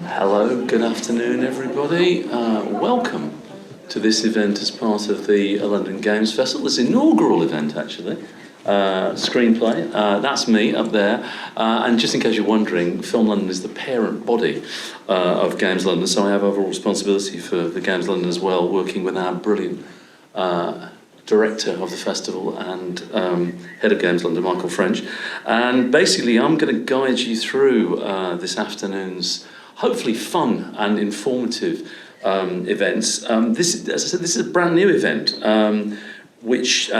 Hello, good afternoon everybody. Welcome to this event as part of the London Games Festival, this inaugural event actually. Screenplay, that's me up there. And just in case you're wondering, Film London is the parent body of Games London, so I have overall responsibility for the Games London as well, working with our brilliant director of the festival and head of Games London, Michael French. And basically I'm going to guide you through this afternoon's hopefully fun and informative events. This, as I said, this is a brand new event, which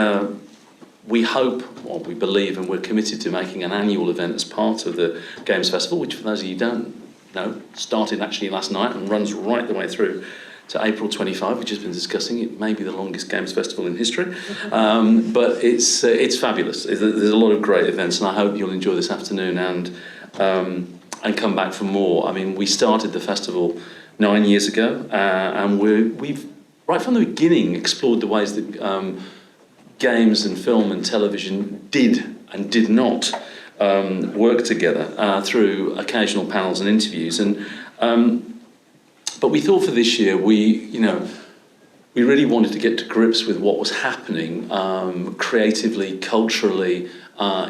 we hope, or we believe, and we're committed to making an annual event as part of the Games Festival, which for those of you who don't know, started actually last night and runs right the way through to April 25, which has been discussing. It may be the longest Games Festival in history, but it's fabulous. There's a lot of great events, and I hope you'll enjoy this afternoon and come back for more. I mean, we started the festival 9 years ago, and we've right from the beginning explored the ways that games and film and television did and did not work together through occasional panels and interviews. But we thought for this year, we really wanted to get to grips with what was happening creatively, culturally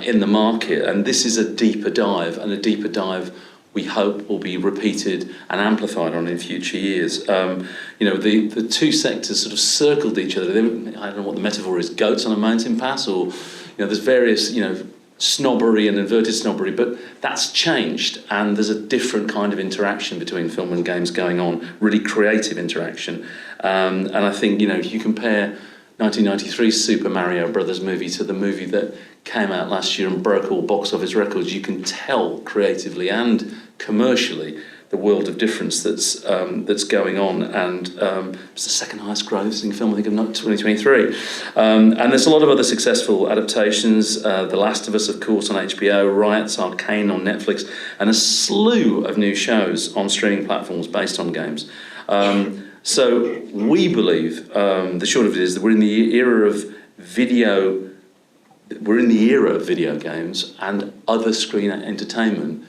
in the market. And this is a deeper dive, and a deeper dive we hope will be repeated and amplified on in future years. The two sectors sort of circled each other. I don't know what the metaphor is, goats on a mountain pass, or there's various snobbery and inverted snobbery, but that's changed, and there's a different kind of interaction between film and games going on, really creative interaction. And I think, if you compare 1993's Super Mario Brothers movie to the movie that came out last year and broke all box office records, you can tell creatively and commercially the world of difference that's going on, and it's the second highest grossing film I think of 2023. And there's a lot of other successful adaptations. The Last of Us, of course, on HBO, Riot's Arcane on Netflix, and a slew of new shows on streaming platforms based on games. So we believe, the short of it is that we're in the era of video. We're in the era of video games, and other screen entertainment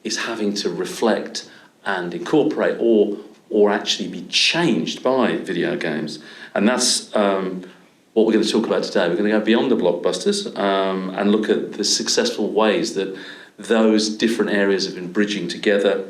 is having to reflect and incorporate or actually be changed by video games. And that's what we're going to talk about today. We're going to go beyond the blockbusters and look at the successful ways that those different areas have been bridging together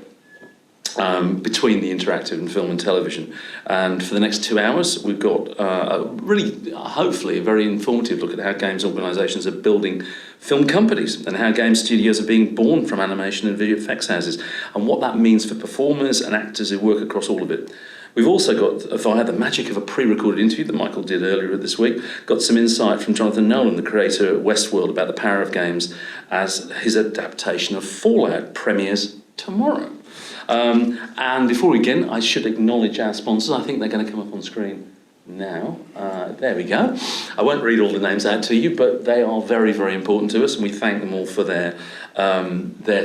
between the interactive and film and television. And for the next 2 hours, we've got hopefully a very informative look at how games organisations are building film companies and how game studios are being born from animation and video effects houses, and what that means for performers and actors who work across all of it. We've also got, via the magic of a pre-recorded interview that Michael did earlier this week, got some insight from Jonathan Nolan, the creator of Westworld, about the power of games as his adaptation of Fallout premieres tomorrow. And before we begin, I should acknowledge our sponsors. I think they're going to come up on screen now. There we go. I won't read all the names out to you, but they are very, very important to us, and we thank them all for their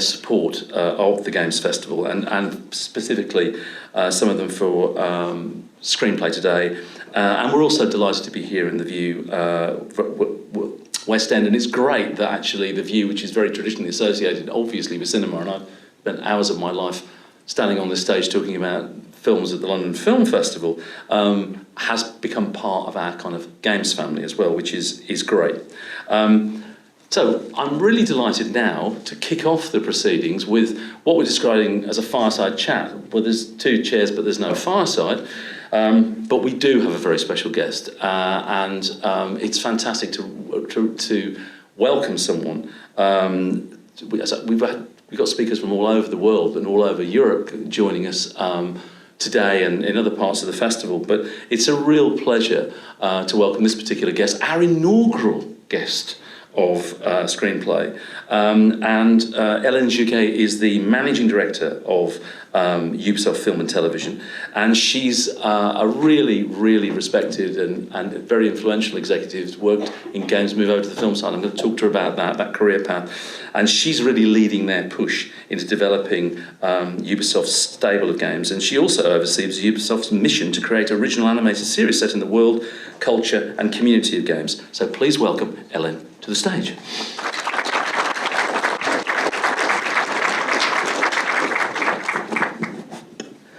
support of the Games Festival, and specifically some of them for Screenplay today. And we're also delighted to be here in the View West End, and it's great that actually the View, which is very traditionally associated obviously with cinema, and I've spent hours of my life standing on this stage talking about films at the London Film Festival, has become part of our kind of games family as well, which is great. So I'm really delighted now to kick off the proceedings with what we're describing as a fireside chat. Well, there's two chairs, but there's no fireside. But we do have a very special guest, and it's fantastic to welcome someone. We've got speakers from all over the world and all over Europe joining us today and in other parts of the festival, but it's a real pleasure to welcome this particular guest, our inaugural guest of Screenplay. And Helene Juguet is the managing director of Ubisoft Film and Television, and she's a really, really respected and very influential executive who's worked in games, moved over to the film side. I'm going to talk to her about that career path, and she's really leading their push into developing Ubisoft's stable of games, and she also oversees Ubisoft's mission to create original animated series set in the world, culture and community of games. So please welcome Helene to the stage.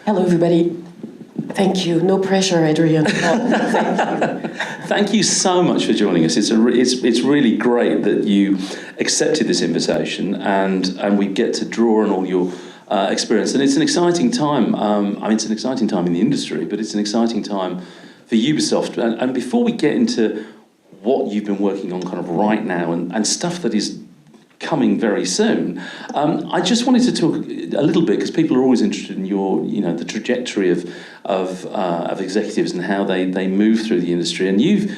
Hello, everybody. Thank you. No pressure, Adrian. Thank you. Thank you so much for joining us. It's really great that you accepted this invitation, and we get to draw on all your experience. And it's an exciting time. It's an exciting time in the industry, but it's an exciting time for Ubisoft. And before we get into what you've been working on kind of right now and stuff that is coming very soon, I just wanted to talk a little bit, because people are always interested in the trajectory of executives and how they move through the industry. And you've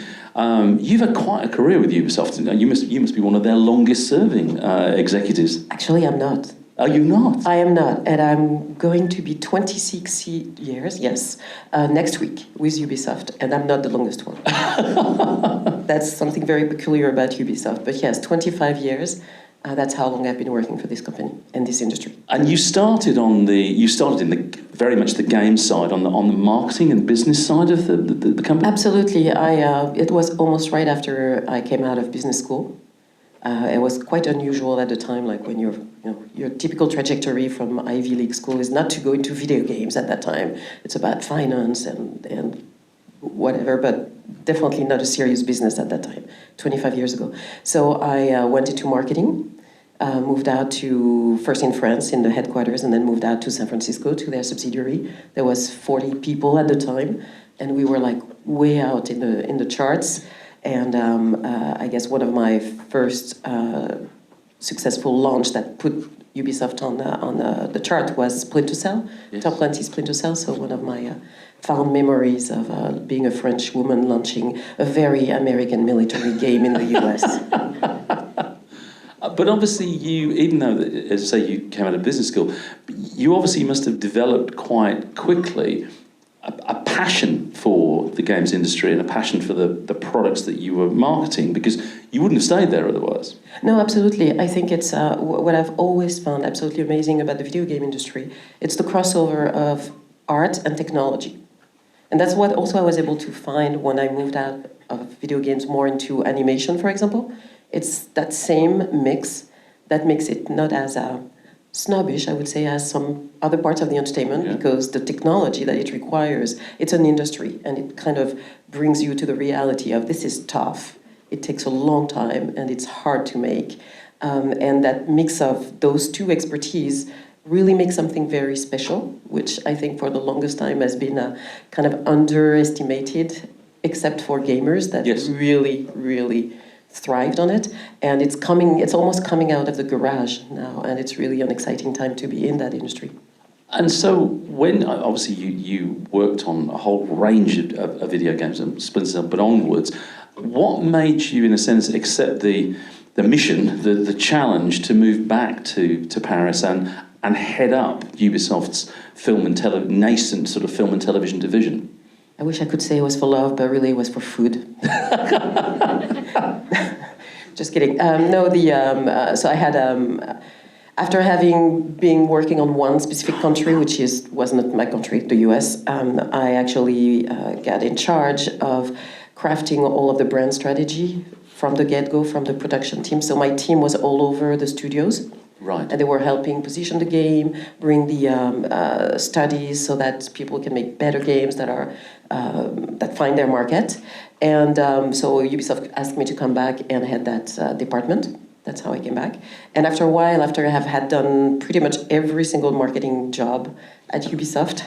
had quite a career with Ubisoft. You must be one of their longest-serving executives. Actually, I'm not. Are you not? I am not, and I'm going to be 26 years, yes, next week with Ubisoft, and I'm not the longest one. That's something very peculiar about Ubisoft, but yes, 25 years. That's how long I've been working for this company and this industry. And you started in the very much the game side, on the marketing and business side of the company. Absolutely. It was almost right after I came out of business school. It was quite unusual at the time, like when your typical trajectory from Ivy League school is not to go into video games at that time. It's about finance and whatever, but definitely not a serious business at that time, 25 years ago. So I went into marketing, moved out to, first in France in the headquarters, and then moved out to San Francisco to their subsidiary. There was 40 people at the time, and we were like way out in the charts. And I guess one of my first successful launch that put Ubisoft on the chart was Splinter Cell, yes. Tom Clancy's Splinter Cell. So one of my fond memories of being a French woman launching a very American military game in the US. But obviously even though, as I say, you came out of business school, you obviously must have developed quite quickly a passion for the games industry and a passion for the products that you were marketing, because you wouldn't have stayed there otherwise. No, absolutely. I think it's what I've always found absolutely amazing about the video game industry. It's the crossover of art and technology. And that's what also I was able to find when I moved out of video games more into animation, for example. It's that same mix that makes it not as snobbish, I would say, as some other parts of the entertainment, yeah. Because the technology that it requires, it's an industry, and it kind of brings you to the reality of this is tough. It takes a long time, and it's hard to make. And that mix of those two expertise really makes something very special, which I think for the longest time has been kind of underestimated, except for gamers that yes. really thrived on it, and it's almost coming out of the garage now, and it's really an exciting time to be in that industry. And so when, obviously you worked on a whole range of video games and Splinter Cell, but onwards, what made you, in a sense, accept the mission, the challenge to move back to Paris and head up Ubisoft's nascent sort of film and television division? I wish I could say it was for love, but really it was for food. Just kidding. So I had, after having been working on one specific country, which was not my country, the US, I actually got in charge of crafting all of the brand strategy from the get-go, from the production team. So my team was all over the studios. Right. And they were helping position the game, bring the studies so that people can make better games that find their market. And so Ubisoft asked me to come back and head that department. That's how I came back. And after a while, after I have had done pretty much every single marketing job at Ubisoft,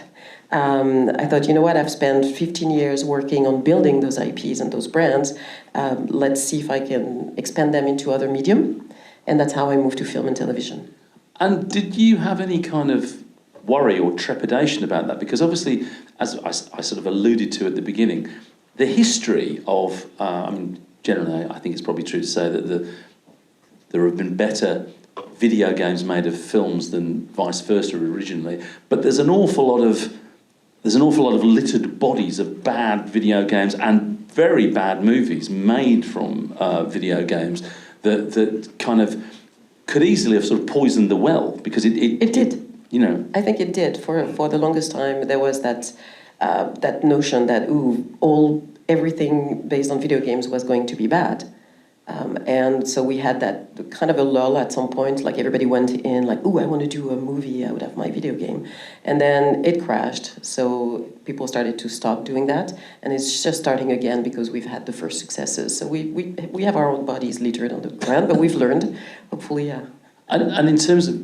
I thought, you know what, I've spent 15 years working on building those IPs and those brands. Let's see if I can expand them into other medium. And that's how I moved to film and television. And did you have any kind of worry or trepidation about that? Because obviously, as I sort of alluded to at the beginning, the history of, generally, I think it's probably true to say that there have been better video games made of films than vice versa originally. But there's an awful lot of littered bodies of bad video games and very bad movies made from video games that kind of could easily have sort of poisoned the well, because it did. You know, I think it did. For the longest time, there was that notion that everything based on video games was going to be bad. And so we had that kind of a lull at some point, like everybody went in like, oh, I want to do a movie, I would have my video game. And then it crashed, so people started to stop doing that, and it's just starting again because we've had the first successes. So we have our own bodies littered on the ground, but we've learned, hopefully, yeah. And in terms of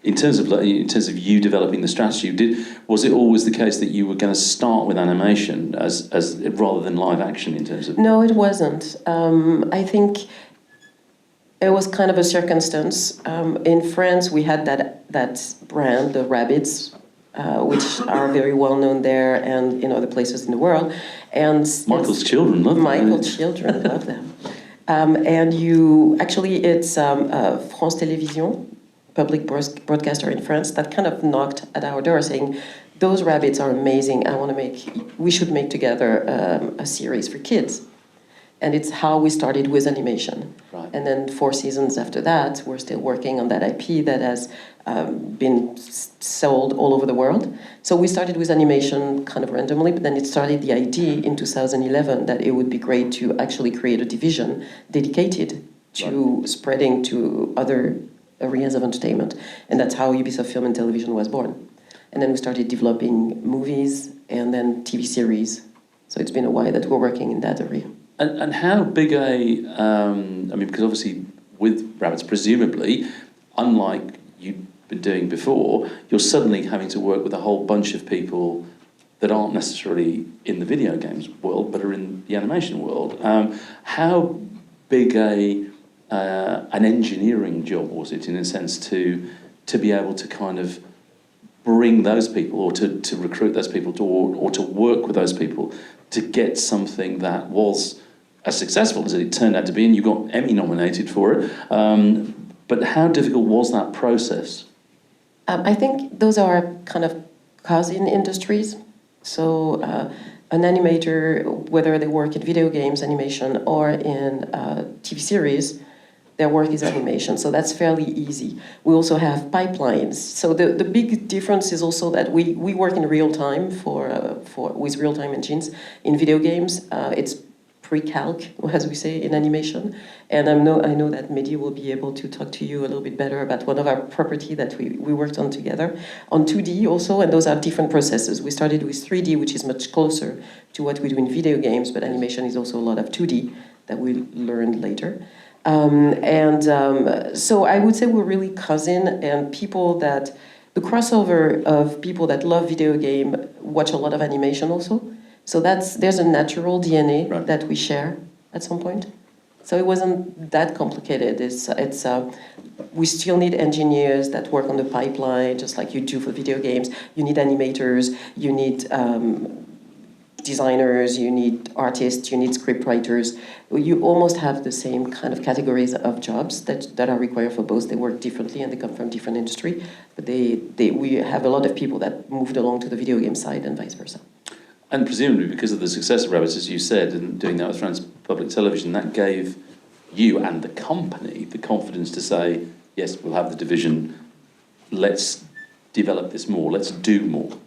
you developing the strategy, was it always the case that you were going to start with animation as rather than live action in terms of? No, it wasn't. I think it was kind of a circumstance. In France, we had that brand, the Rabbits, which are very well known there and in other places in the world. And Michael's children love them. Michael's children love them. And it's France Télévisions, public broadcaster in France, that kind of knocked at our door saying, those rabbits are amazing, we should make together a series for kids. And it's how we started with animation. Right. And then 4 seasons after that, we're still working on that IP that has been sold all over the world. So we started with animation kind of randomly, but then it started the idea in 2011 that it would be great to actually create a division dedicated to spreading to other areas of entertainment. And that's how Ubisoft Film and Television was born. And then we started developing movies and then TV series. So it's been a while that we're working in that area. And how big because obviously with Rabbits, presumably, unlike you've been doing before, you're suddenly having to work with a whole bunch of people that aren't necessarily in the video games world, but are in the animation world. How big an engineering job was it, in a sense, to be able to kind of bring those people, or to recruit those people, or to work with those people to get something that was as successful as it turned out to be, and you got Emmy-nominated for it. But how difficult was that process? I think those are kind of cousin industries. So an animator, whether they work in video games, animation, or in TV series, their work is animation, so that's fairly easy. We also have pipelines. So the big difference is also that we work in real time with real time engines. In video games, it's pre-calc, as we say in animation. And I know that Mehdi will be able to talk to you a little bit better about one of our property that we worked on together, on 2D also, and those are different processes. We started with 3D, which is much closer to what we do in video games, but animation is also a lot of 2D that we learned later. So I would say we're really cousin, and people that, the crossover of people that love video game watch a lot of animation also. So there's a natural DNA that we share at some point. So it wasn't that complicated. We still need engineers that work on the pipeline, just like you do for video games. You need animators, you need designers, you need artists, you need script writers. You almost have the same kind of categories of jobs that are required for both. They work differently and they come from different industry, but we have a lot of people that moved along to the video game side and vice versa. And presumably because of the success of Rabbits, as you said, and doing that with France Public Television, that gave you and the company the confidence to say, yes, we'll have the division, let's develop this more, let's do more.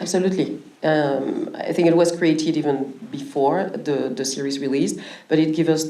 Absolutely. I think it was created even before the series released, but it gave us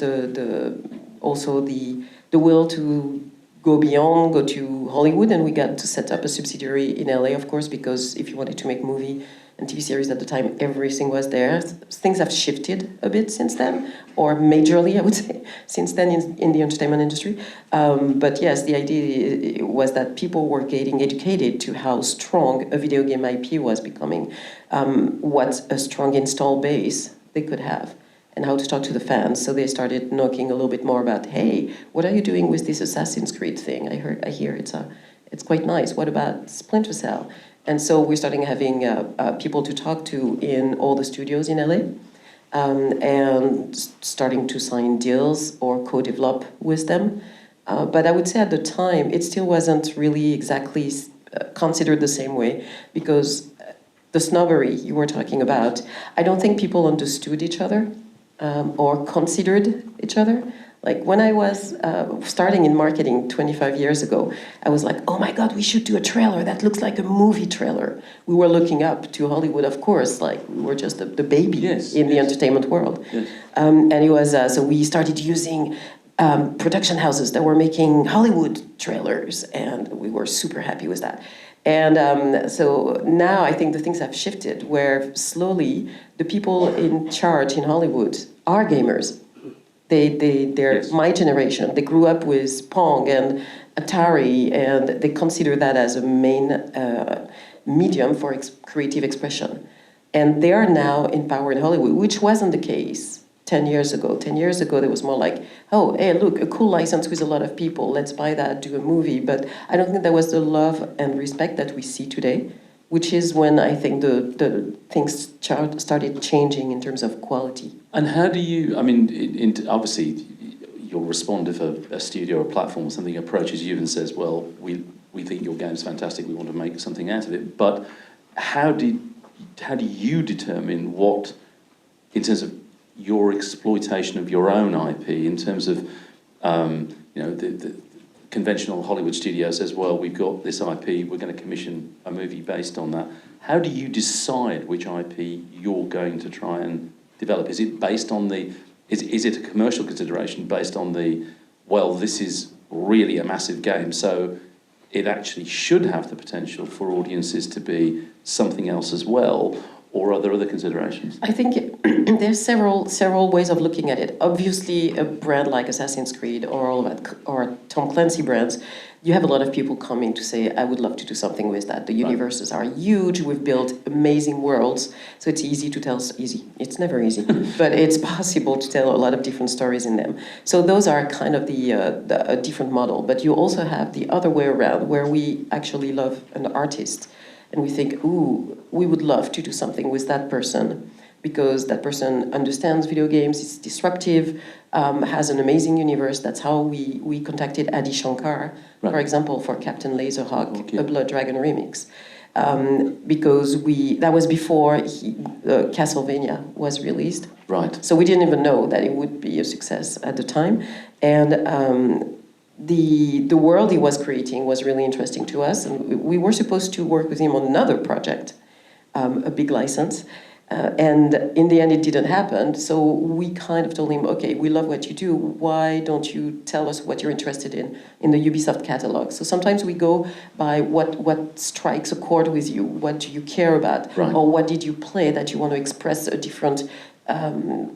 also the will to go beyond, go to Hollywood, and we got to set up a subsidiary in LA, of course, because if you wanted to make movie and TV series at the time, everything was there. Things have shifted a bit since then, or majorly, I would say, since then in the entertainment industry. But yes, the idea was that people were getting educated to how strong a video game IP was becoming, what a strong install base they could have, and how to talk to the fans. So they started knocking a little bit more about, hey, what are you doing with this Assassin's Creed thing? I hear it's quite nice. What about Splinter Cell? And so we're starting having people to talk to in all the studios in LA, and starting to sign deals or co-develop with them. But I would say at the time, it still wasn't really exactly considered the same way, because the snobbery you were talking about, I don't think people understood each other or considered each other. Like when I was starting in marketing 25 years ago, I was like, oh my God, we should do a trailer that looks like a movie trailer. We were looking up to Hollywood, of course, like we were just the baby in the entertainment world. Yes. And it was, so we started using production houses that were making Hollywood trailers, and we were super happy with that. And so now I think the things have shifted, where slowly the people in charge in Hollywood are gamers. They're Yes. my generation. They grew up with Pong and Atari, and they consider that as a main medium for creative expression. And they are now in power in Hollywood, which wasn't the case 10 years ago. 10 years ago, there was more like, oh, hey, look, a cool license with a lot of people. Let's buy that, do a movie. But I don't think there was the love and respect that we see today, which is when I think the things started changing in terms of quality. And how do you, I mean, obviously, you'll respond if a studio or platform or something approaches you and says, well, we think your game's fantastic, we want to make something out of it. But how do you determine what, in terms of your exploitation of your own IP, in terms of, the conventional Hollywood studio says, well, we've got this IP, we're going to commission a movie based on that. How do you decide which IP you're going to try and develop? Is it based on is it a commercial consideration based on well, this is really a massive game, so it actually should have the potential for audiences to be something else as well, or are there other considerations? I think there's several ways of looking at it. Obviously, a brand like Assassin's Creed or Tom Clancy brands, you have a lot of people coming to say, I would love to do something with that. The universes are huge. We've built amazing worlds. So it's easy to tell, it's never easy, but it's possible to tell a lot of different stories in them. So those are kind of a different model. But you also have the other way around, where we actually love an artist. And we think, ooh, we would love to do something with that person because that person understands video games, it's disruptive, has an amazing universe. That's how we contacted Adi Shankar, for example, for Captain Laserhawk, a Blood Dragon remix. Because that was before Castlevania was released. Right. So we didn't even know that it would be a success at the time. And the world he was creating was really interesting to us, and we were supposed to work with him on another project, a big license, and in the end it didn't happen. So we kind of told him, okay, we love what you do, why don't you tell us what you're interested in the Ubisoft catalog? So sometimes we go by what strikes a chord with you, what do you care about, or what did you play that you want to express a different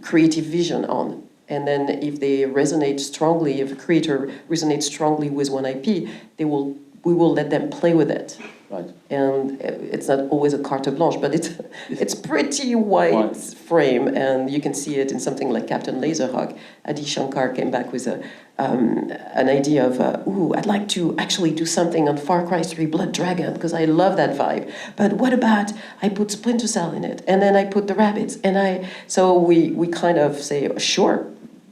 creative vision on. And then if they resonate strongly, if a creator resonates strongly with one IP, we will let them play with it. Right. And it's not always a carte blanche, but it's pretty wide frame, and you can see it in something like Captain Laserhawk. Adi Shankar came back with an idea of, I'd like to actually do something on Far Cry 3 Blood Dragon, because I love that vibe. But what about I put Splinter Cell in it, and then I put the rabbits, so we kind of say, sure,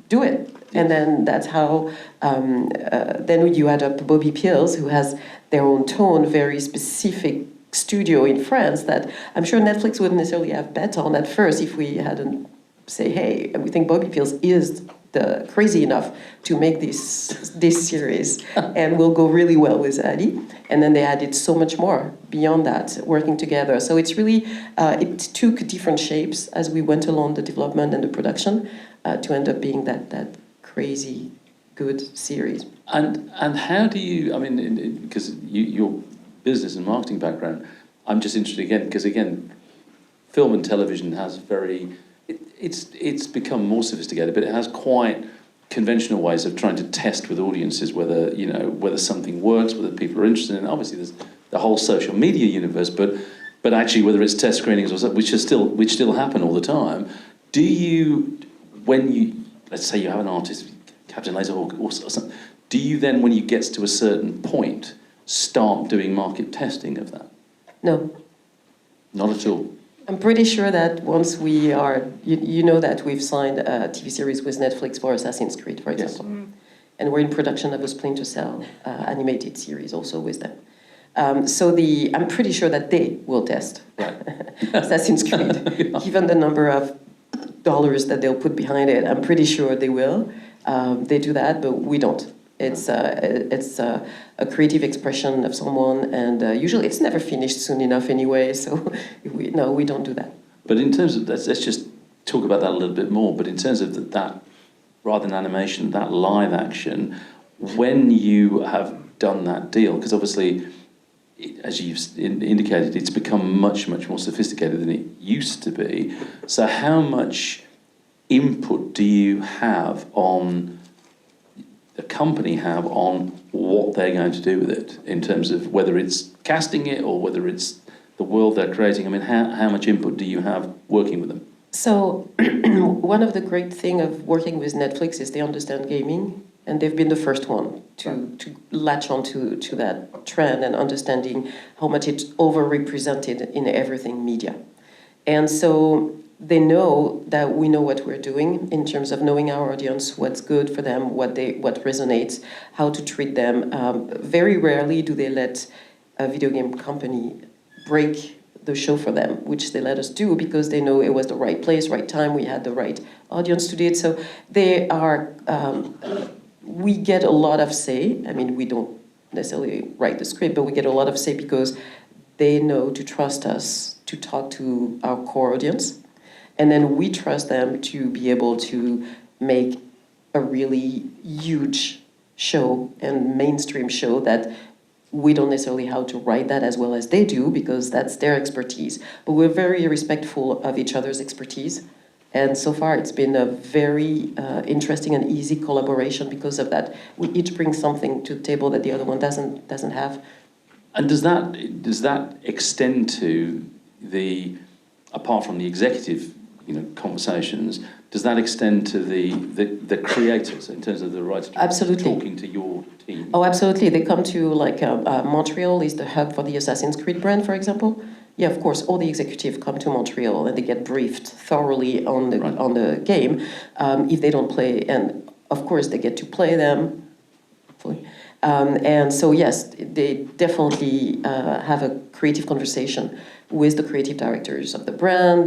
do it. And then that's how, then you add up Bobbypills, who has their own tone, very specific studio in France that I'm sure Netflix wouldn't necessarily have bet on at first if we hadn't say, hey, we think Bobbypills is crazy enough to make this series and will go really well with Adi. And then they added so much more beyond that, working together. So it's really, it took different shapes as we went along the development and the production to end up being that crazy good series. And how do you, I mean, because your business and marketing background, I'm just interested again, because again, film and television has it's become more sophisticated, but it has quite conventional ways of trying to test with audiences whether something works, whether people are interested in it. Obviously, there's the whole social media universe, but actually whether it's test screenings or something, which still happen all the time. Do you, when you, let's say you have an artist, Captain Laserhawk or something, do you then, when you get to a certain point, start doing market testing of that? No. Not at all. I'm pretty sure that once we are, you know that we've signed a TV series with Netflix for Assassin's Creed, for example. Yes. And we're in production of a Splinter Cell animated series also with them. I'm pretty sure that they will test Assassin's Creed. Given the number of dollars that they'll put behind it, I'm pretty sure they will. They do that, but we don't. It's a creative expression of someone, and usually it's never finished soon enough anyway, so we don't do that. But in terms of, let's just talk about that a little bit more, but in terms of that rather than animation, that live action, when you have done that deal, because obviously, as you've indicated, it's become much, much more sophisticated than it used to be. So how much input do you have on, the company have on what they're going to do with it, in terms of whether it's casting it or whether it's the world they're creating? I mean, how much input do you have working with them? So one of the great things of working with Netflix is they understand gaming, and they've been the first one to latch onto that trend and understanding how much it's overrepresented in everything media. And so they know that we know what we're doing in terms of knowing our audience, what's good for them, what resonates, how to treat them. Very rarely do they let a video game company break the show for them, which they let us do because they know it was the right place, right time, we had the right audience to do it. So they are, we get a lot of say. I mean, we don't necessarily write the script, but we get a lot of say because they know to trust us to talk to our core audience. And then we trust them to be able to make a really huge show and mainstream show that we don't necessarily how to write that as well as they do because that's their expertise. But we're very respectful of each other's expertise. And so far it's been a very interesting and easy collaboration because of that. We each bring something to the table that the other one doesn't have. And does that extend to the, apart from the executive conversations, does that extend to the creators in terms of the writers? Absolutely. Talking to your team? Oh, absolutely. They come to, Montreal is the hub for the Assassin's Creed brand, for example. Yeah, of course, all the executives come to Montreal and they get briefed thoroughly on the game if they don't play. And, of course, they get to play them, hopefully. And so, yes, they definitely have a creative conversation with the creative directors of the brand.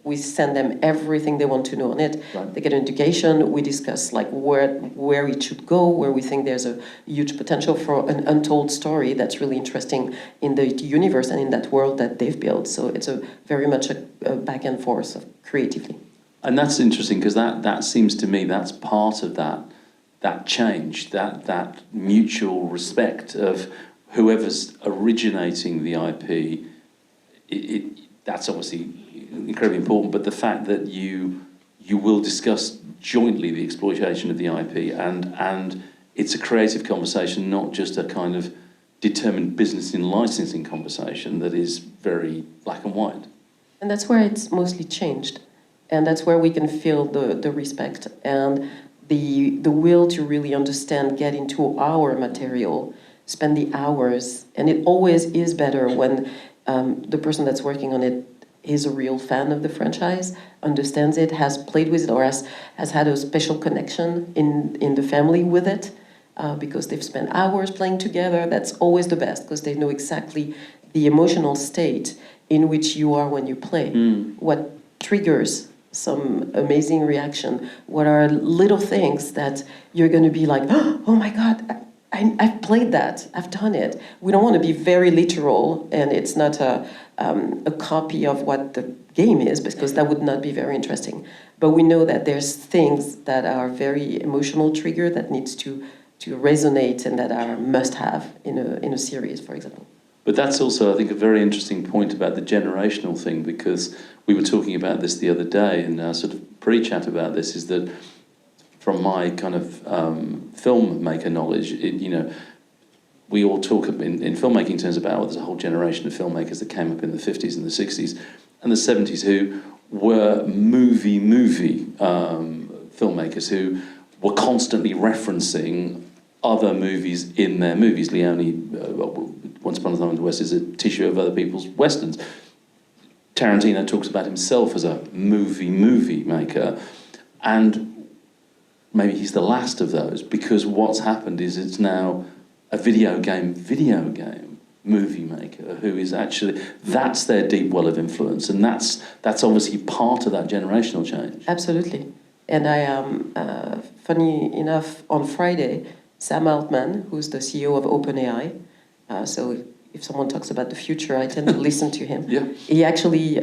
We send them everything they want to know on it. Right. They get an education. We discuss where it should go, where we think there's a huge potential for an untold story that's really interesting in the universe and in that world that they've built. So it's very much a back and forth of creatively. And that's interesting because that seems to me that's part of that change, that mutual respect of whoever's originating the IP. That's obviously incredibly important, but the fact that you will discuss jointly the exploitation of the IP and it's a creative conversation, not just a kind of determined business in licensing conversation that is very black and white. And that's where it's mostly changed. And that's where we can feel the respect and the will to really understand, get into our material, spend the hours. And it always is better when the person that's working on it is a real fan of the franchise, understands it, has played with it, or has had a special connection in the family with it, because they've spent hours playing together. That's always the best, because they know exactly the emotional state in which you are when you play. What triggers some amazing reaction, what are little things that you're going to be like, oh my God, I've played that, I've done it. We don't want to be very literal, and it's not a copy of what the game is, because that would not be very interesting. But we know that there's things that are very emotional trigger that needs to resonate and that are must-have in a series, for example. But that's also, I think, a very interesting point about the generational thing, because we were talking about this the other day, and our sort of pre-chat about this is that from my kind of filmmaker knowledge, we all talk in filmmaking terms about there's a whole generation of filmmakers that came up in the 50s and the 60s and the 70s who were movie filmmakers who were constantly referencing other movies in their movies. Once Upon a Time in the West is a tissue of other people's westerns. Tarantino talks about himself as a movie maker, and maybe he's the last of those, because what's happened is it's now a video game movie maker who is actually, that's their deep well of influence, and that's obviously part of that generational change. Absolutely. And I funny enough, on Friday, Sam Altman, who's the CEO of OpenAI, so if someone talks about the future, I tend to listen to him. Yeah. He actually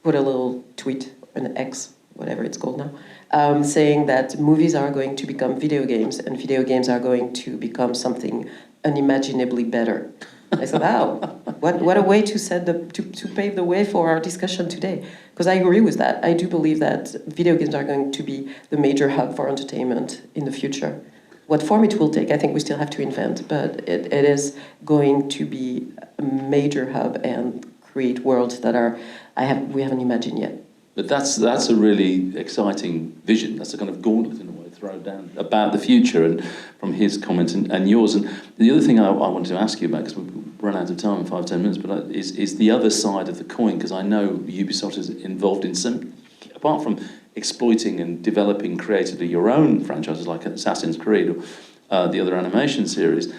put a little tweet, an X, whatever it's called now, saying that movies are going to become video games and video games are going to become something unimaginably better. I thought, oh, what a way to to pave the way for our discussion today. Because I agree with that. I do believe that video games are going to be the major hub for entertainment in the future. What form it will take, I think we still have to invent, but it is going to be a major hub and create worlds that we haven't imagined yet. But that's a really exciting vision. That's a kind of gauntlet in a way thrown down about the future, and from his comments and yours. And the other thing I wanted to ask you about, because we've run out of time in 5-10 minutes, but is the other side of the coin, because I know Ubisoft is involved in some, apart from exploiting and developing creatively your own franchises like Assassin's Creed or the other animation series,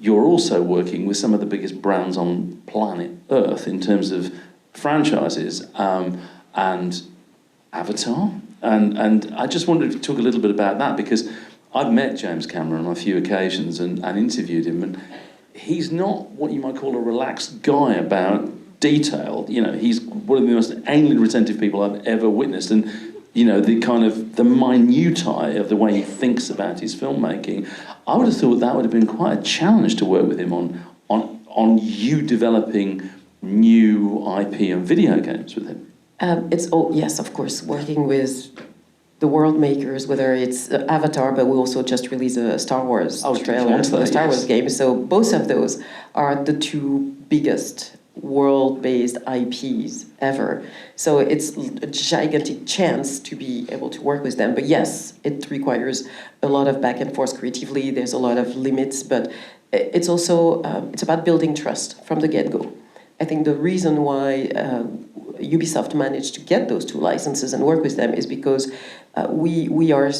you're also working with some of the biggest brands on planet Earth in terms of franchises and Avatar. And I just wondered if you talk a little bit about that, because I've met James Cameron on a few occasions and interviewed him, and he's not what you might call a relaxed guy about detail. You know, he's one of the most anally retentive people I've ever witnessed, and you know, the minutiae of the way he thinks about his filmmaking. I would have thought that would have been quite a challenge to work with him on you developing new IP and video games with him. Yes, of course, working with the world makers, whether it's Avatar, but we also just released a Star Wars trailer for the Star Wars game. So both of those are the two biggest world-based IPs ever. So it's a gigantic chance to be able to work with them. But yes, it requires a lot of back and forth creatively. There's a lot of limits, but it's also it's about building trust from the get-go. I think the reason why Ubisoft managed to get those two licenses and work with them is because we are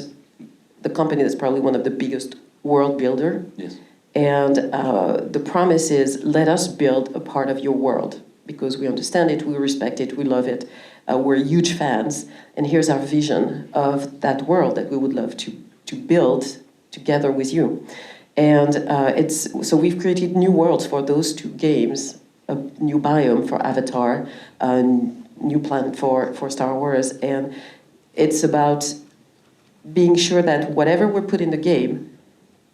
the company that's probably one of the biggest world builder. Yes. And the promise is, let us build a part of your world, because we understand it, we respect it, we love it, we're huge fans, and here's our vision of that world that we would love to build together with you. And so we've created new worlds for those two games, a new biome for Avatar, a new planet for Star Wars, and it's about being sure that whatever we put in the game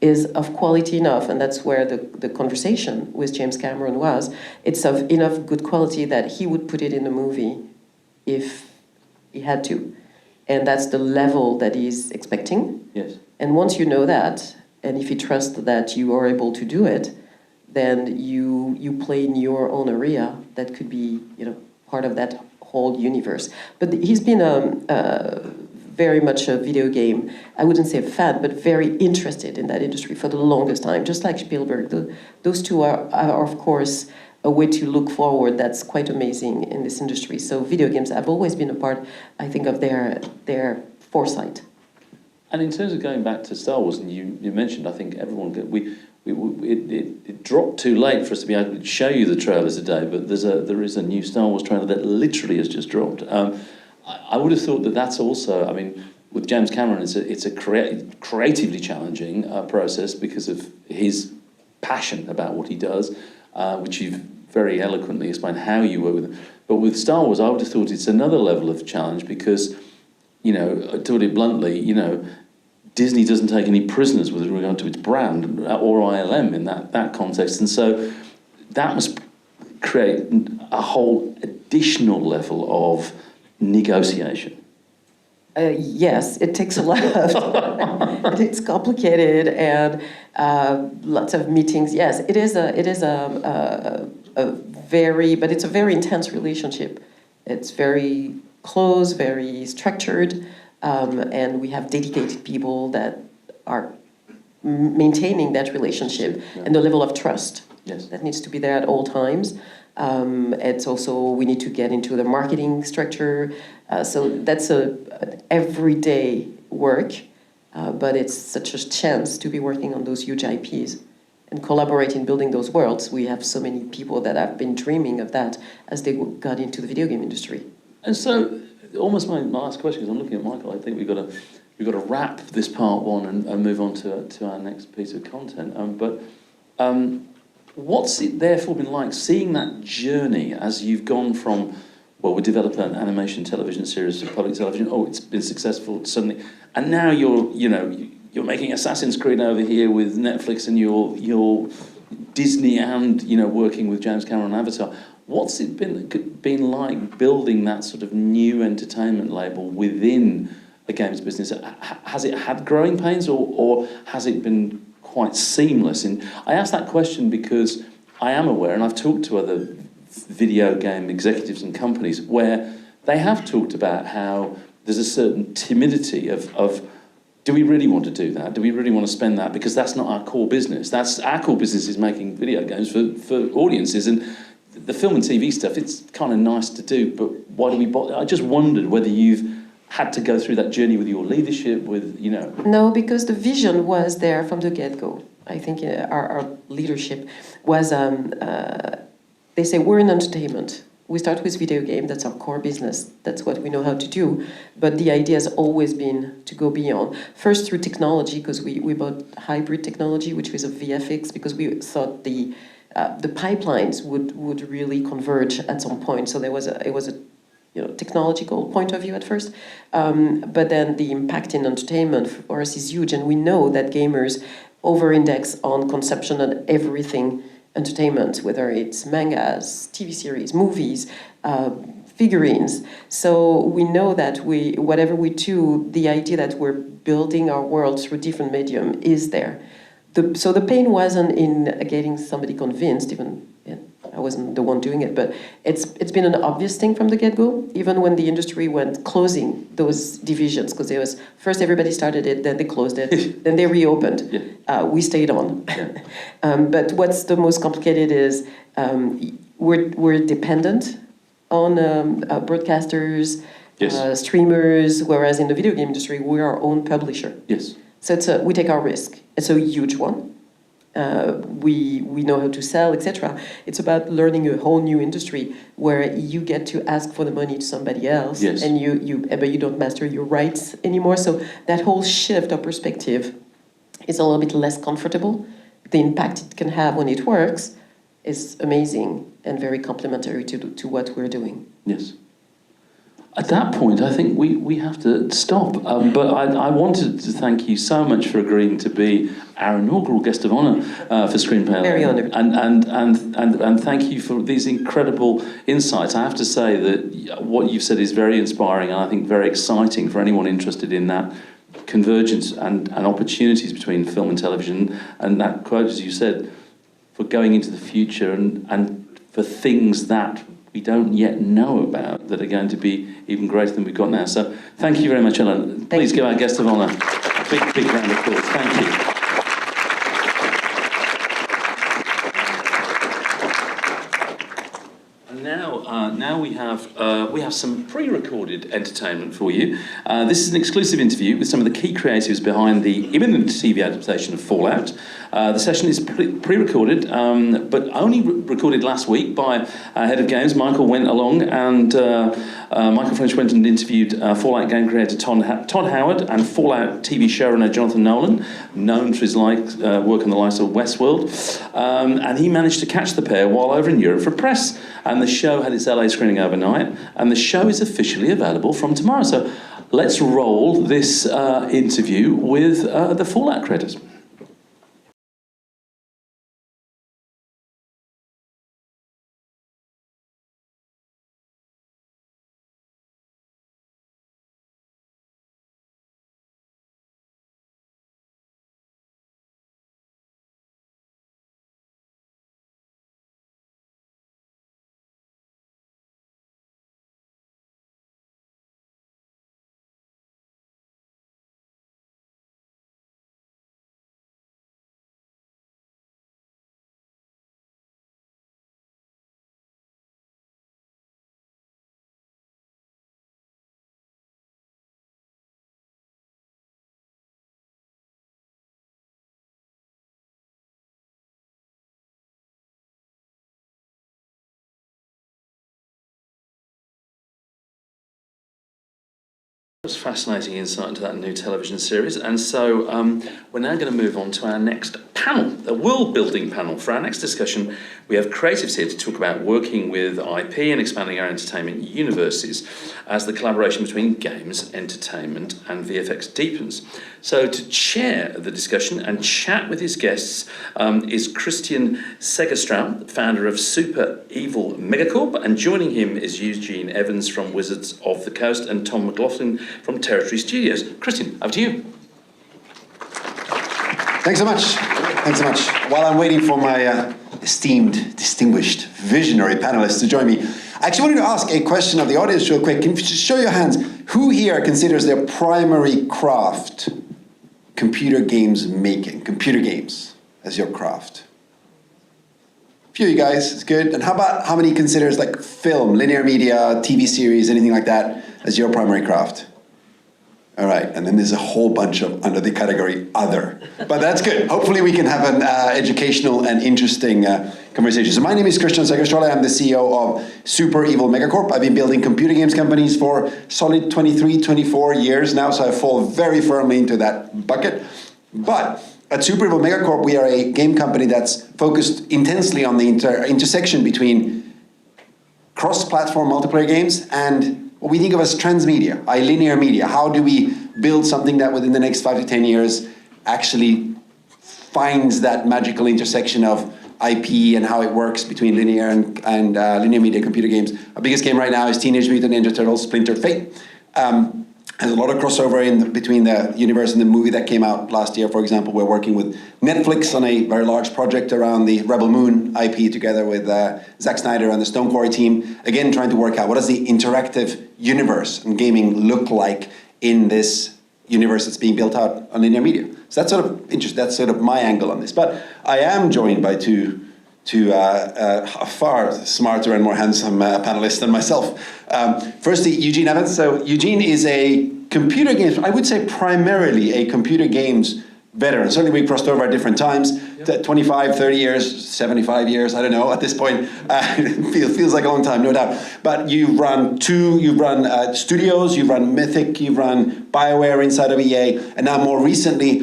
is of quality enough, and that's where the conversation with James Cameron was. It's of enough good quality that he would put it in the movie if he had to. And that's the level that he's expecting. Yes. And once you know that, and if you trust that you are able to do it, then you play in your own area that could be, part of that whole universe. But he's been very much a video game, I wouldn't say a fan, but very interested in that industry for the longest time, just like Spielberg. Those two are, of course, a way to look forward that's quite amazing in this industry. So video games have always been a part, I think, of their foresight. And in terms of going back to Star Wars, and you mentioned, I think everyone, it dropped too late for us to be able to show you the trailers today, but there is a new Star Wars trailer that literally has just dropped. I would have thought that that's also, I mean, with James Cameron, it's a creatively challenging process because of his passion about what he does, which you've very eloquently explained how you work with him. But with Star Wars, I would have thought it's another level of challenge because, to put it bluntly, Disney doesn't take any prisoners with regard to its brand or ILM in that context. And so that must create a whole additional level of negotiation. Yes, it takes a lot of time. It's complicated and lots of meetings. Yes, it is a very intense relationship. It's very close, very structured, and we have dedicated people that are maintaining that relationship and the level of trust that needs to be there at all times. It's also, we need to get into the marketing structure. So that's an everyday work, but it's such a chance to be working on those huge IPs and collaborate in building those worlds. We have so many people that have been dreaming of that as they got into the video game industry. And so, almost my last question, because I'm looking at Michael, I think we've got to wrap this part one and move on to our next piece of content. What's it therefore been like seeing that journey as you've gone from well, we develop an animation television series for public television. Oh, it's been successful suddenly, and now you're making Assassin's Creed over here with Netflix, and you're Disney, and working with James Cameron on Avatar. What's it been like building that sort of new entertainment label within the games business? Has it had growing pains, or has it been quite seamless? And I ask that question because I am aware, and I've talked to other video game executives and companies where they have talked about how there's a certain timidity of do we really want to do that? Do we really want to spend that? Because that's not our core business. Our core business is making video games for audiences, and the film and TV stuff, it's kind of nice to do, but why do we bother? I just wondered whether you've had to go through that journey with your leadership, No, because the vision was there from the get-go. I think our leadership was, they say, we're in entertainment. We start with video game, that's our core business, that's what we know how to do, but the idea has always been to go beyond. First through technology, because we bought hybrid technology, which was a VFX, because we thought the pipelines would really converge at some point. So it was a technological point of view at first, but then the impact in entertainment for us is huge, and we know that gamers over-index on consumption and everything entertainment, whether it's mangas, TV series, movies, figurines. So we know that whatever we do, the idea that we're building our world through different medium is there. So the pain wasn't in getting somebody convinced, even I wasn't the one doing it, but it's been an obvious thing from the get-go, even when the industry went closing those divisions, because there was, first everybody started it, then they closed it, then they reopened. Yeah. We stayed on. Yeah. But what's the most complicated is we're dependent on broadcasters, yes, streamers, whereas in the video game industry, we're our own publisher. Yes. So we take our risk. It's a huge one. We know how to sell, etc. It's about learning a whole new industry where you get to ask for the money to somebody else, yes, and but you don't master your rights anymore. So that whole shift of perspective is a little bit less comfortable. The impact it can have when it works is amazing and very complementary to what we're doing. Yes. At that point, I think we have to stop. But I wanted to thank you so much for agreeing to be our inaugural guest of honour for Screenplay. Very honoured. And thank you for these incredible insights. I have to say that what you've said is very inspiring, and I think very exciting for anyone interested in that convergence and opportunities between film and television. And that quote, as you said, for going into the future and for things that we don't yet know about that are going to be even greater than we've got now. So thank you very much, Ellen. Please give our guest of honour a big round of applause. Thank you. And now we have some pre-recorded entertainment for you. This is an exclusive interview with some of the key creatives behind the imminent TV adaptation of Fallout. The session is pre-recorded, but only recorded last week by our head of games. Michael went along, and Michael French went and interviewed Fallout game creator Todd Howard and Fallout TV showrunner Jonathan Nolan, known for his work on the likes of Westworld. And he managed to catch the pair while over in Europe for press. And the show had its LA screening overnight, and the show is officially available from tomorrow. So let's roll this interview with the Fallout creators. It's fascinating insight into that new television series. And so we're now going to move on to our next panel, the world-building panel. For our next discussion, we have creatives here to talk about working with IP and expanding our entertainment universes as the collaboration between games, entertainment and VFX deepens. So to chair the discussion and chat with his guests is Kristian Segerstrale, founder of Evil Mega Corp, and joining him is Eugene Evans from Wizards of the Coast and Tom McLaughlin from Territory Studios. Kristian, over to you. Thanks so much. Thanks so much. While I'm waiting for my esteemed, distinguished, visionary panelists to join me, I actually wanted to ask a question of the audience real quick. Can you just show your hands? Who here considers their primary craft computer games making, computer games as your craft? A few of you guys, it's good. And how many considers like film, linear media, TV series, anything like that as your primary craft? All right, and then there's a whole bunch of under the category other. But that's good. Hopefully we can have an educational and interesting conversation. So my name is Kristian Segerstrale. I'm the CEO of Evil Mega Corp. I've been building computer games companies for solid 23, 24 years now, so I fall very firmly into that bucket. But at Evil Mega Corp, we are a game company that's focused intensely on the intersection between cross-platform multiplayer games and what we think of as transmedia, linear media. How do we build something that within the next 5 to 10 years actually finds that magical intersection of IP and how it works between linear and linear media computer games. Our biggest game right now is Teenage Mutant Ninja Turtles Splinter Fate. There's a lot of crossover between the universe and the movie that came out last year. For example, we're working with Netflix on a very large project around the Rebel Moon IP together with Zack Snyder and the Stone Quarry team. Again, trying to work out what does the interactive universe and gaming look like in this universe that's being built out on linear media. So that's sort of interesting. That's sort of my angle on this. But I am joined by two far smarter and more handsome panelists than myself. Firstly, Eugene Evans. So Eugene is a computer games, I would say primarily a computer games veteran. Certainly we crossed over at different times, 25, 30 years, 75 years, I don't know at this point. It feels like a long time, no doubt. But you've run studios, you've run Mythic, you've run BioWare inside of EA, and now more recently,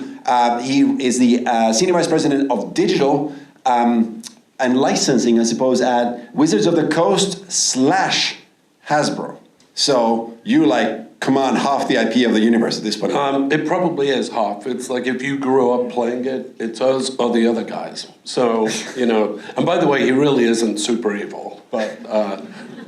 he is the Senior Vice President of Digital and licensing, I suppose, at Wizards of the Coast / Hasbro. So you command half the IP of the universe at this point. It probably is half. It's like if you grew up playing it, it's us or the other guys. So, and by the way, he really isn't super evil. But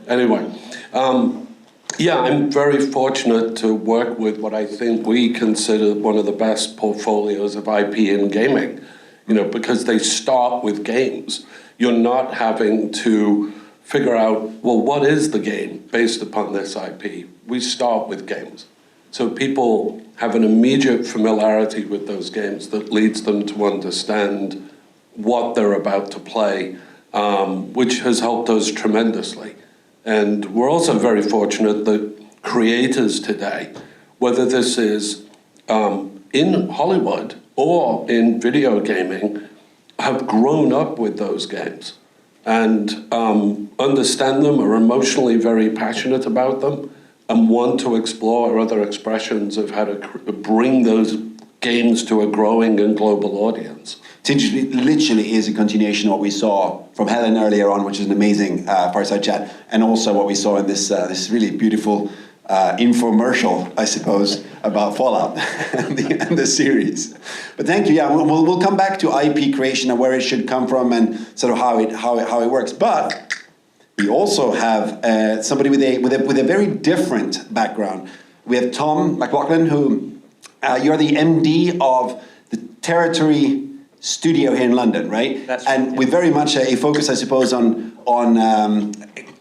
anyway, I'm very fortunate to work with what I think we consider one of the best portfolios of IP in gaming, because they start with games. You're not having to figure out, well, what is the game based upon this IP? We start with games. So people have an immediate familiarity with those games that leads them to understand what they're about to play, which has helped us tremendously. And we're also very fortunate that creators today, whether this is in Hollywood or in video gaming, have grown up with those games and understand them, are emotionally very passionate about them, and want to explore other expressions of how to bring those games to a growing and global audience. It literally is a continuation of what we saw from Helen earlier on, which is an amazing fireside chat, and also what we saw in this really beautiful infomercial, I suppose, about Fallout and the series. But thank you. Yeah, we'll come back to IP creation and where it should come from and sort of how it works. But we also have somebody with a very different background. We have Tom McLaughlin, who you're the MD of the Territory Studio here in London, right? That's right. And with very much a focus, I suppose, on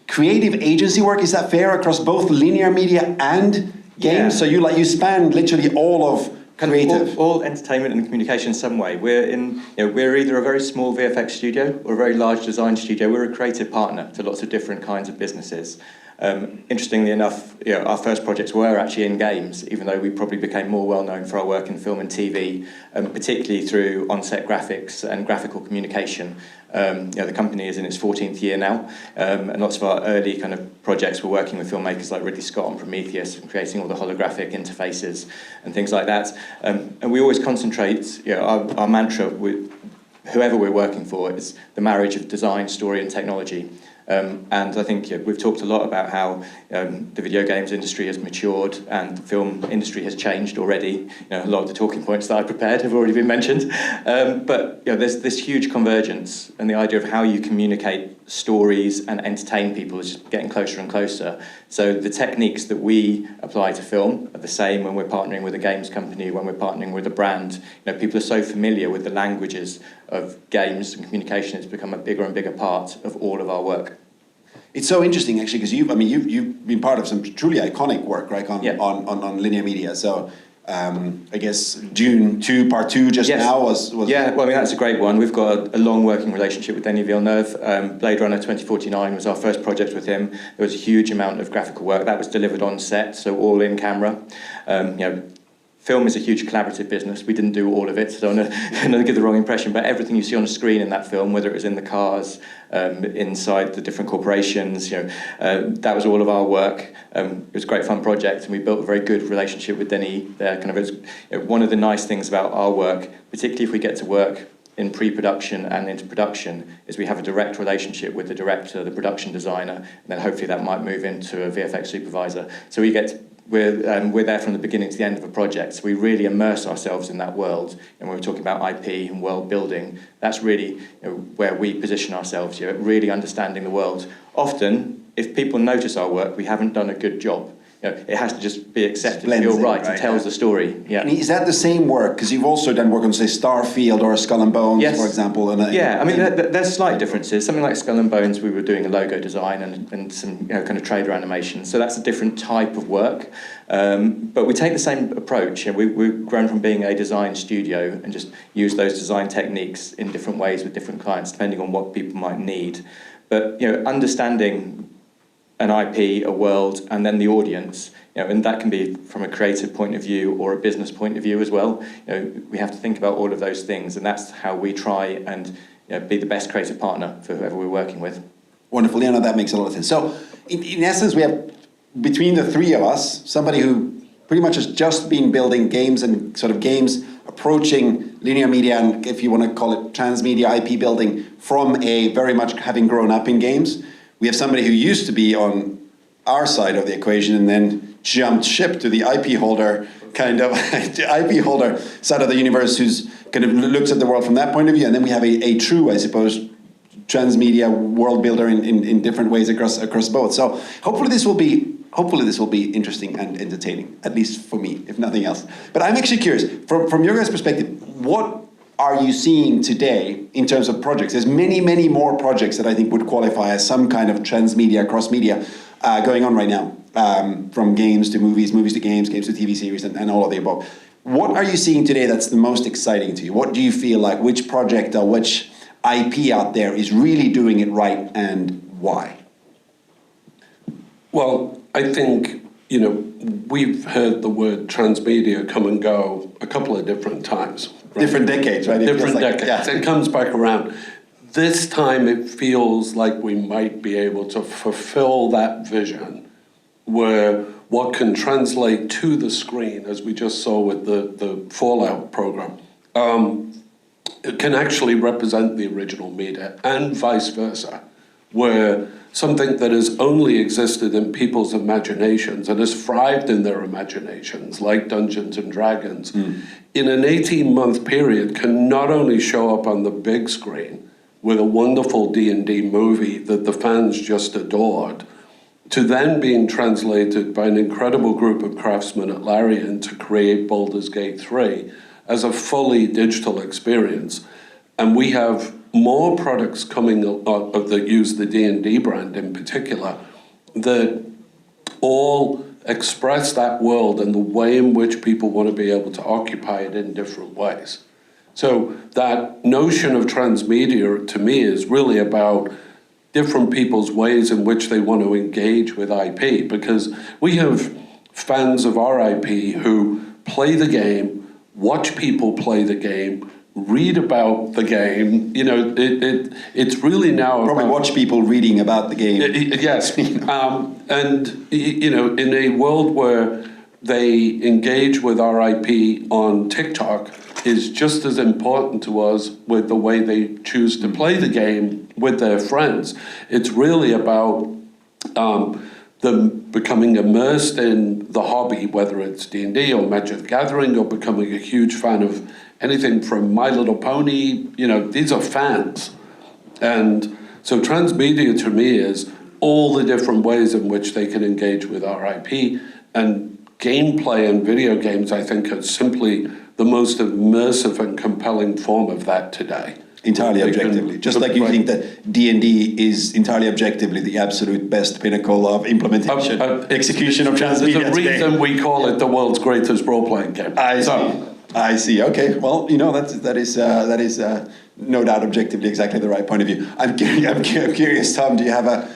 creative agency work. Is that fair across both linear media and games? Yeah. So you span literally all of creative. All entertainment and communication in some way. We're either a very small VFX studio or a very large design studio. We're a creative partner to lots of different kinds of businesses. Interestingly enough, our first projects were actually in games, even though we probably became more well known for our work in film and TV, particularly through on-set graphics and graphical communication. The company is in its 14th year now, and lots of our early kind of projects were working with filmmakers like Ridley Scott on Prometheus and creating all the holographic interfaces and things like that. And we always concentrate, our mantra with whoever we're working for is the marriage of design, story and technology. And I think we've talked a lot about how the video games industry has matured and the film industry has changed already. A lot of the talking points that I prepared have already been mentioned. But there's this huge convergence, and the idea of how you communicate stories and entertain people is just getting closer and closer. So the techniques that we apply to film are the same when we're partnering with a games company, when we're partnering with a brand. People are so familiar with the languages of games and communication. It's become a bigger and bigger part of all of our work. It's so interesting, actually, because you've been part of some truly iconic work, right, on linear media. So I guess Dune 2, Part 2 just now was... Yeah, well, I mean, that's a great one. We've got a long working relationship with Denis Villeneuve. Blade Runner 2049 was our first project with him. There was a huge amount of graphical work. That was delivered on set, so all in camera. Film is a huge collaborative business. We didn't do all of it, so I don't want to give the wrong impression, but everything you see on a screen in that film, whether it was in the cars, inside the different corporations, that was all of our work. It was a great fun project, and we built a very good relationship with Denis there. One of the nice things about our work, particularly if we get to work in pre-production and into production, is we have a direct relationship with the director, the production designer, and then hopefully that might move into a VFX supervisor. So we're there from the beginning to the end of a project, so we really immerse ourselves in that world. And when we're talking about IP and world building, that's really where we position ourselves, really understanding the world. Often, if people notice our work, we haven't done a good job. It has to just be accepted, feel right, it tells the story. Yeah. And is that the same work? Because you've also done work on, say, Starfield or Skull and Bones, for example. There's slight differences. Something like Skull and Bones, we were doing a logo design and some kind of trailer animation. So that's a different type of work. But we take the same approach. We've grown from being a design studio and just use those design techniques in different ways with different clients, depending on what people might need. But understanding an IP, a world, and then the audience, and that can be from a creative point of view or a business point of view as well. We have to think about all of those things, and that's how we try and be the best creative partner for whoever we're working with. Wonderful, that makes a lot of sense. So, in essence, we have, between the three of us, somebody who pretty much has just been building games and sort of games approaching linear media, and if you want to call it transmedia IP building, from a very much having grown up in games. We have somebody who used to be on our side of the equation and then jumped ship to the IP holder IP holder side of the universe, who's kind of looks at the world from that point of view. And then we have a true, I suppose, transmedia world builder in different ways across both. So hopefully this will be interesting and entertaining, at least for me, if nothing else. But I'm actually curious, from your guys' perspective, what are you seeing today in terms of projects? There's many, many more projects that I think would qualify as some kind of transmedia, cross-media going on right now, from games to movies, movies to games, games to TV series, and all of the above. What are you seeing today that's the most exciting to you? What do you feel like, which project or which IP out there is really doing it right, and why? Well, I think, we've heard the word transmedia come and go a couple of different times. Right? Different decades, right? Different decades. Yeah. It comes back around. This time it feels like we might be able to fulfill that vision where what can translate to the screen, as we just saw with the Fallout program, it can actually represent the original media, and vice versa, where something that has only existed in people's imaginations and has thrived in their imaginations, like Dungeons and Dragons, in an 18-month period can not only show up on the big screen with a wonderful D&D movie that the fans just adored, to then being translated by an incredible group of craftsmen at Larian to create Baldur's Gate 3 as a fully digital experience. And we have more products coming that use the D&D brand in particular that all express that world and the way in which people want to be able to occupy it in different ways. So that notion of transmedia to me is really about different people's ways in which they want to engage with IP, because we have fans of our IP who play the game, watch people play the game, read about the game. You know, it's really now Probably about, watch people reading about the game. yes, and you know, in a world where they engage with our IP on TikTok is just as important to us with the way they choose to play the game with their friends. It's really about them becoming immersed in the hobby, whether it's D&D or Magic the Gathering, or becoming a huge fan of anything from My Little Pony. You know, these are fans. And so transmedia to me is all the different ways in which they can engage with our IP. And gameplay and video games, I think, are simply the most immersive and compelling form of that today. Entirely objectively. Just like you think that D&D is entirely objectively the absolute best pinnacle of implementation, execution of transmedia There's a reason we call it the world's greatest role-playing game. I see. Okay. Well, you know, that is no doubt objectively exactly the right point of view. I'm curious, Tom. Do you have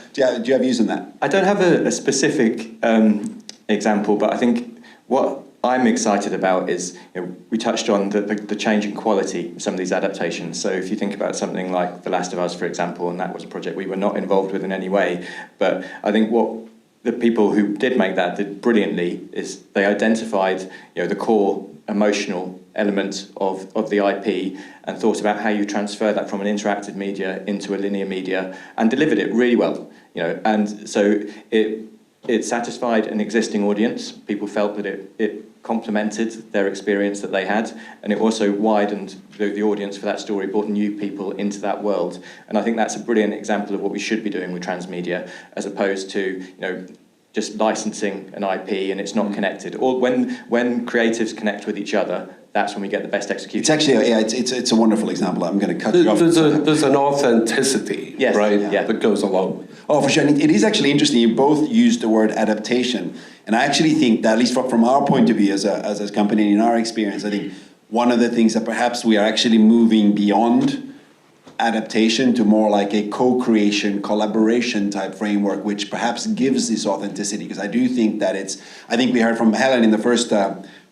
views on that? I don't have a specific example, but I think what I'm excited about is, you know, we touched on the change in quality of some of these adaptations. So if you think about something like The Last of Us, for example, and that was a project we were not involved with in any way, but I think what the people who did make that did brilliantly is they identified, you know, the core emotional element of the IP and thought about how you transfer that from an interactive media into a linear media and delivered it really well, you know. And so it satisfied an existing audience. People felt that it complemented their experience that they had, and it also widened the audience for that story, brought new people into that world. And I think that's a brilliant example of what we should be doing with transmedia, as opposed to, you know, just licensing an IP and it's not connected. Or when creatives connect with each other, that's when we get the best execution. It's actually, it's a wonderful example. I'm going to cut you off. There's an authenticity, yes, right, that goes along with it. Oh, for sure. And it is actually interesting. You both used the word adaptation. And I actually think that, at least from our point of view as a company, in our experience, I think one of the things that perhaps we are actually moving beyond adaptation to more like a co-creation, collaboration type framework, which perhaps gives this authenticity. Because I do think that I think we heard from Helen in the first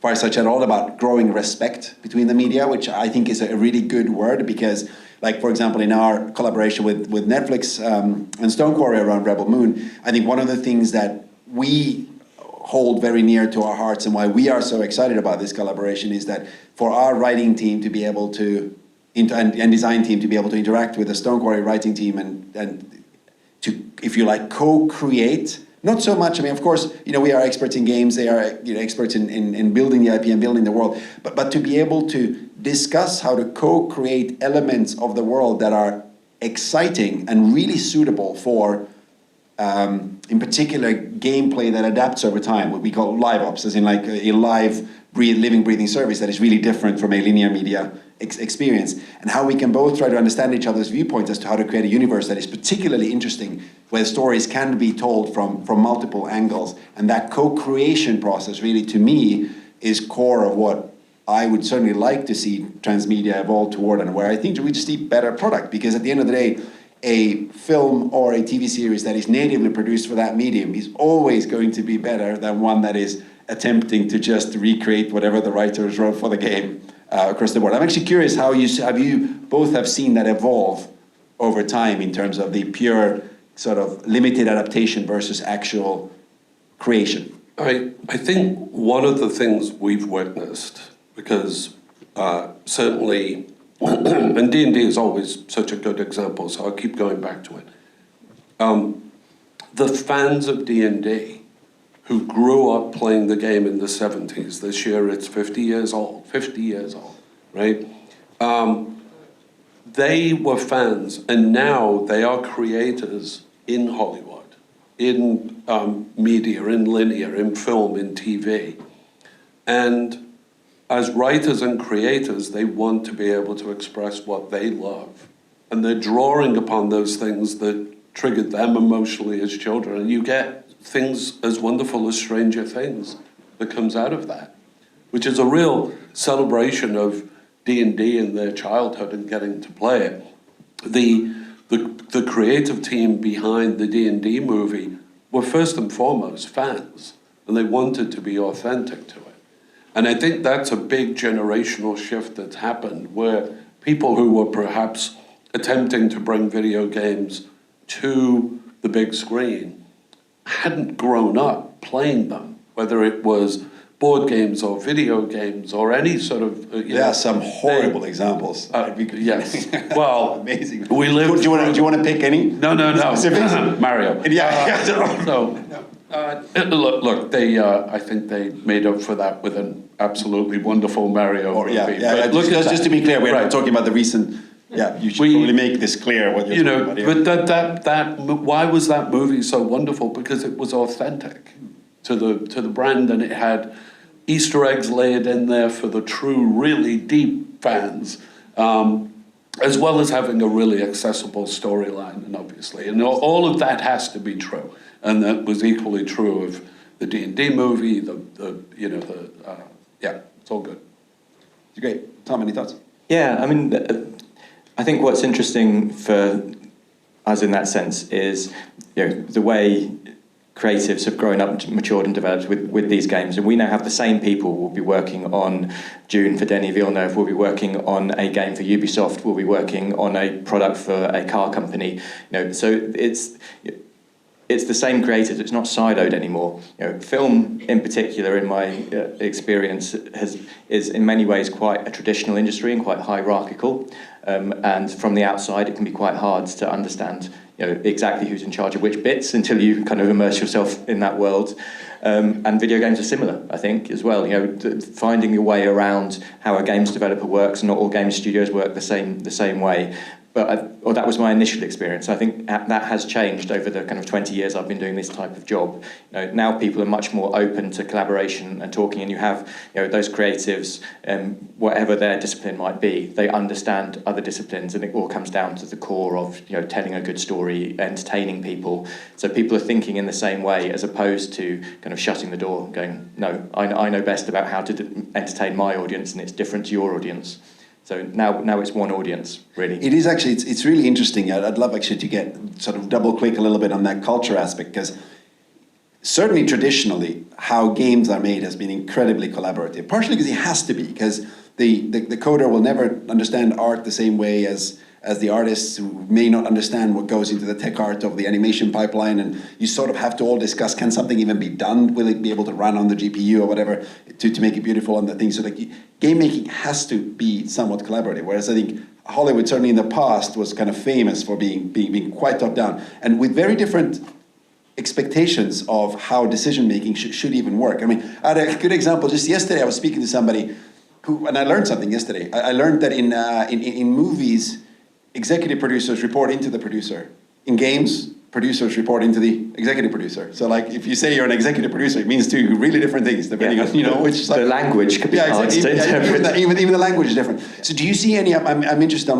fireside chat all about growing respect between the media, which I think is a really good word, because, like, for example, in our collaboration with Netflix and Stone Quarry around Rebel Moon, I think one of the things that we hold very near to our hearts and why we are so excited about this collaboration is that for our writing team to be able to, and design team to be able to interact with the Stone Quarry writing team and to, if you like, co-create. Not so much, I mean, of course, you know, we are experts in games, they are, you know, experts in building the IP and building the world, but to be able to discuss how to co-create elements of the world that are exciting and really suitable for, in particular, gameplay that adapts over time, what we call live ops, as in like a live, living, breathing service that is really different from a linear media experience, and how we can both try to understand each other's viewpoints as to how to create a universe that is particularly interesting, where stories can be told from multiple angles. And that co-creation process really, to me, is core of what I would certainly like to see transmedia evolve toward, and where I think we just see better product. Because at the end of the day, a film or a TV series that is natively produced for that medium is always going to be better than one that is attempting to just recreate whatever the writers wrote for the game across the board. I'm actually curious how you both have seen that evolve over time in terms of the pure sort of limited adaptation versus actual creation. I think one of the things we've witnessed, because certainly, and D&D is always such a good example, so I'll keep going back to it. The fans of D&D who grew up playing the game in the 70s, this year it's 50 years old, right? They were fans, and now they are creators in Hollywood, in media, in linear, in film, in TV. And as writers and creators, they want to be able to express what they love. And they're drawing upon those things that triggered them emotionally as children. And you get things as wonderful as Stranger Things that comes out of that, which is a real celebration of D&D in their childhood and getting to play it. The the creative team behind the D&D movie were first and foremost fans, and they wanted to be authentic to it. And I think that's a big generational shift that's happened, where people who were perhaps attempting to bring video games to the big screen hadn't grown up playing them, whether it was board games or video games or any sort of... There are some horrible examples. Yes. Well, amazing. We live... Do you want to pick any? No. Mario. Yeah. Look, they. I think they made up for that with an absolutely wonderful Mario movie. Just to be clear, we're Right. not talking about the recent... Yeah, you should probably make this clear what you're talking about here. But why was that movie so wonderful? Because it was authentic to the brand, and it had Easter eggs laid in there for the true, really deep fans, as well as having a really accessible storyline, and obviously, and all of that has to be true, and that was equally true of the D&D movie. It's all good. Great. Tom, any thoughts? Yeah, I mean, I think what's interesting for us in that sense is, the way creatives have grown up, matured and developed with these games, and we now have the same people will be working on Dune for Denis Villeneuve, will be working on a game for Ubisoft, will be working on a product for a car company. So it's the same creators. It's not siloed anymore. Film in particular, in my experience, is in many ways quite a traditional industry and quite hierarchical. And from the outside, it can be quite hard to understand exactly who's in charge of which bits until you kind of immerse yourself in that world. And video games are similar, I think, as well. Finding your way around how a games developer works. Not all game studios work the same way. But that was my initial experience. I think that has changed over the kind of 20 years I've been doing this type of job. Now people are much more open to collaboration and talking, and you have those creatives, whatever their discipline might be, they understand other disciplines, and it all comes down to the core of telling a good story, entertaining people. So people are thinking in the same way, as opposed to kind of shutting the door, going, no, I know best about how to entertain my audience, and it's different to your audience. So now it's one audience, really. It is actually, it's really interesting. I'd love actually to get sort of double click a little bit on that culture aspect, because certainly traditionally how games are made has been incredibly collaborative, partially because it has to be, because the coder will never understand art the same way as the artists, who may not understand what goes into the tech art of the animation pipeline, and you sort of have to all discuss, can something even be done? Will it be able to run on the GPU or whatever to make it beautiful on the thing? So game making has to be somewhat collaborative, whereas I think Hollywood certainly in the past was kind of famous for being quite top down, and with very different expectations of how decision making should even work. I mean, I had a good example. Just yesterday I was speaking to somebody and I learned something yesterday. I learned that in movies, executive producers report into the producer. In games, producers report into the executive producer. So like, if you say you're an executive producer, it means two really different things, depending on which side. The language could be hard to interpret. Even the language is different. So do you see any, I'm interested,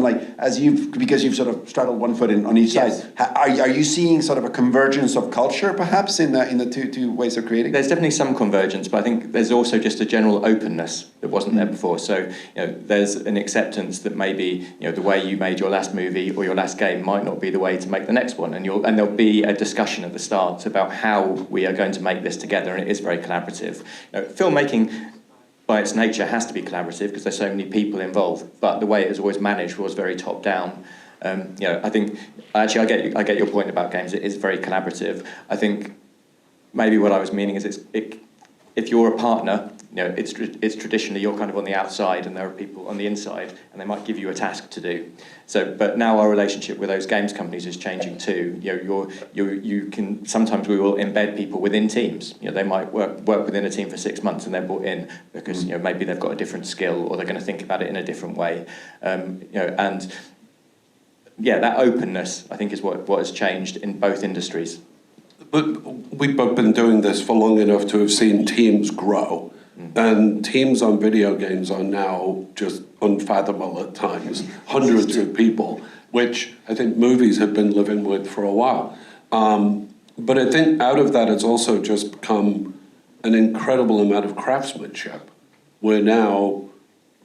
because you've sort of straddled one foot on each side, are you seeing sort of a convergence of culture, perhaps, in the two ways of creating? There's definitely some convergence, but I think there's also just a general openness that wasn't there before. So there's an acceptance that maybe the way you made your last movie or your last game might not be the way to make the next one, and there'll be a discussion at the start about how we are going to make this together, and it is very collaborative. Filmmaking, by its nature, has to be collaborative because there's so many people involved, but the way it was always managed was very top down. I think, actually, I get your point about games. It is very collaborative. I think maybe what I was meaning is if you're a partner, it's traditionally you're kind of on the outside and there are people on the inside, and they might give you a task to do. So, but now our relationship with those games companies is changing too. You can sometimes we will embed people within teams. They might work within a team for 6 months and they're brought in because maybe they've got a different skill or they're going to think about it in a different way. And that openness, I think, is what has changed in both industries. But we've both been doing this for long enough to have seen teams grow. And teams on video games are now just unfathomable at times. Hundreds of people, which I think movies have been living with for a while. But I think out of that, it's also just become an incredible amount of craftsmanship, where now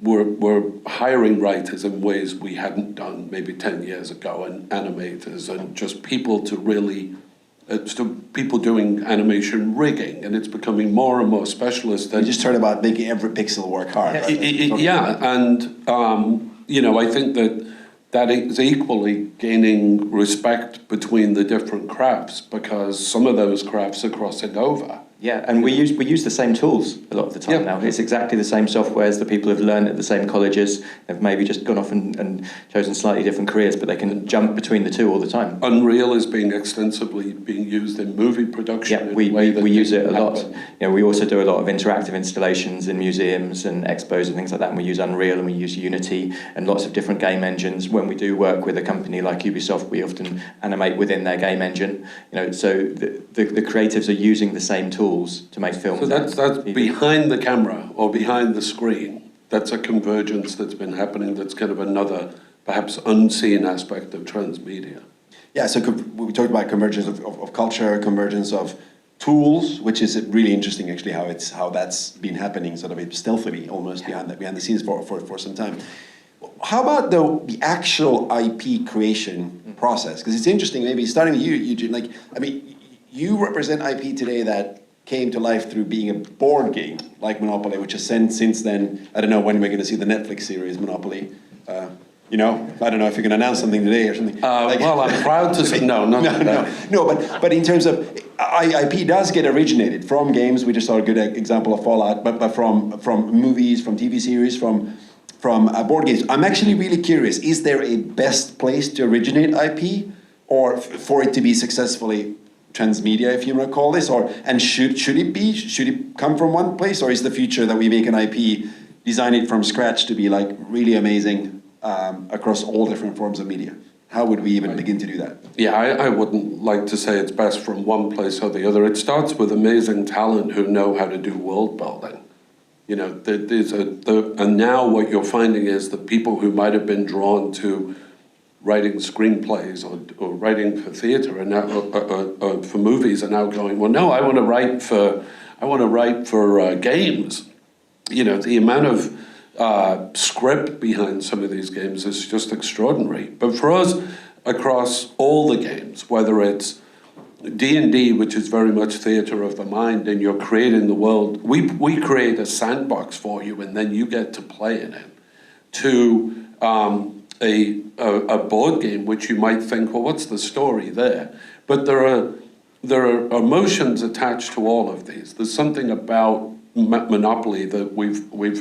we're hiring writers in ways we hadn't done maybe 10 years ago, and animators, and just people to really, people doing animation rigging, and it's becoming more and more specialist. You just heard about making every pixel work hard. Right? Yeah, and you know, I think that is equally gaining respect between the different crafts, because some of those crafts are crossing over. Yeah, and we use the same tools a lot of the time now. It's exactly the same softwares that people have learned at the same colleges. They've maybe just gone off and chosen slightly different careers, but they can jump between the two all the time. Unreal is being extensively used in movie production. Yeah, we use it a lot. You know, we also do a lot of interactive installations in museums and expos and things like that, and we use Unreal and we use Unity and lots of different game engines. When we do work with a company like Ubisoft, we often animate within their game engine. You know, so the creatives are using the same tools to make films. So that's behind the camera or behind the screen. That's a convergence that's been happening. That's kind of another, perhaps unseen aspect of transmedia. Yeah, so we talked about convergence of culture, convergence of tools, which is really interesting actually how that's been happening sort of stealthily almost behind the scenes for some time. How about the actual IP creation process? Because it's interesting, maybe starting with you, Eugene, like, I mean, you represent IP today that came to life through being a board game like Monopoly, which has since then, I don't know when we're going to see the Netflix series Monopoly. You know, I don't know if you're going to announce something today or something. Well, I'm proud to say no. But in terms of IP does get originated from games. We just saw a good example of Fallout, but from movies, from TV series, from board games. I'm actually really curious: is there a best place to originate IP, or for it to be successfully transmedia, if you want to call this, and should it come from one place, or is the future that we make an IP, design it from scratch to be like really amazing across all different forms of media? How would we even begin to do that? Yeah, I wouldn't like to say it's best from one place or the other. It starts with amazing talent who know how to do world building. You know, and now what you're finding is that people who might have been drawn to writing screenplays or writing for theatre and now for movies are now going, well, no, I want to write for games. You know, the amount of script behind some of these games is just extraordinary. But for us, across all the games, whether it's D&D, which is very much theatre of the mind, and you're creating the world, we create a sandbox for you, and then you get to play in it, to a board game, which you might think, well, what's the story there? But there are emotions attached to all of these. There's something about Monopoly that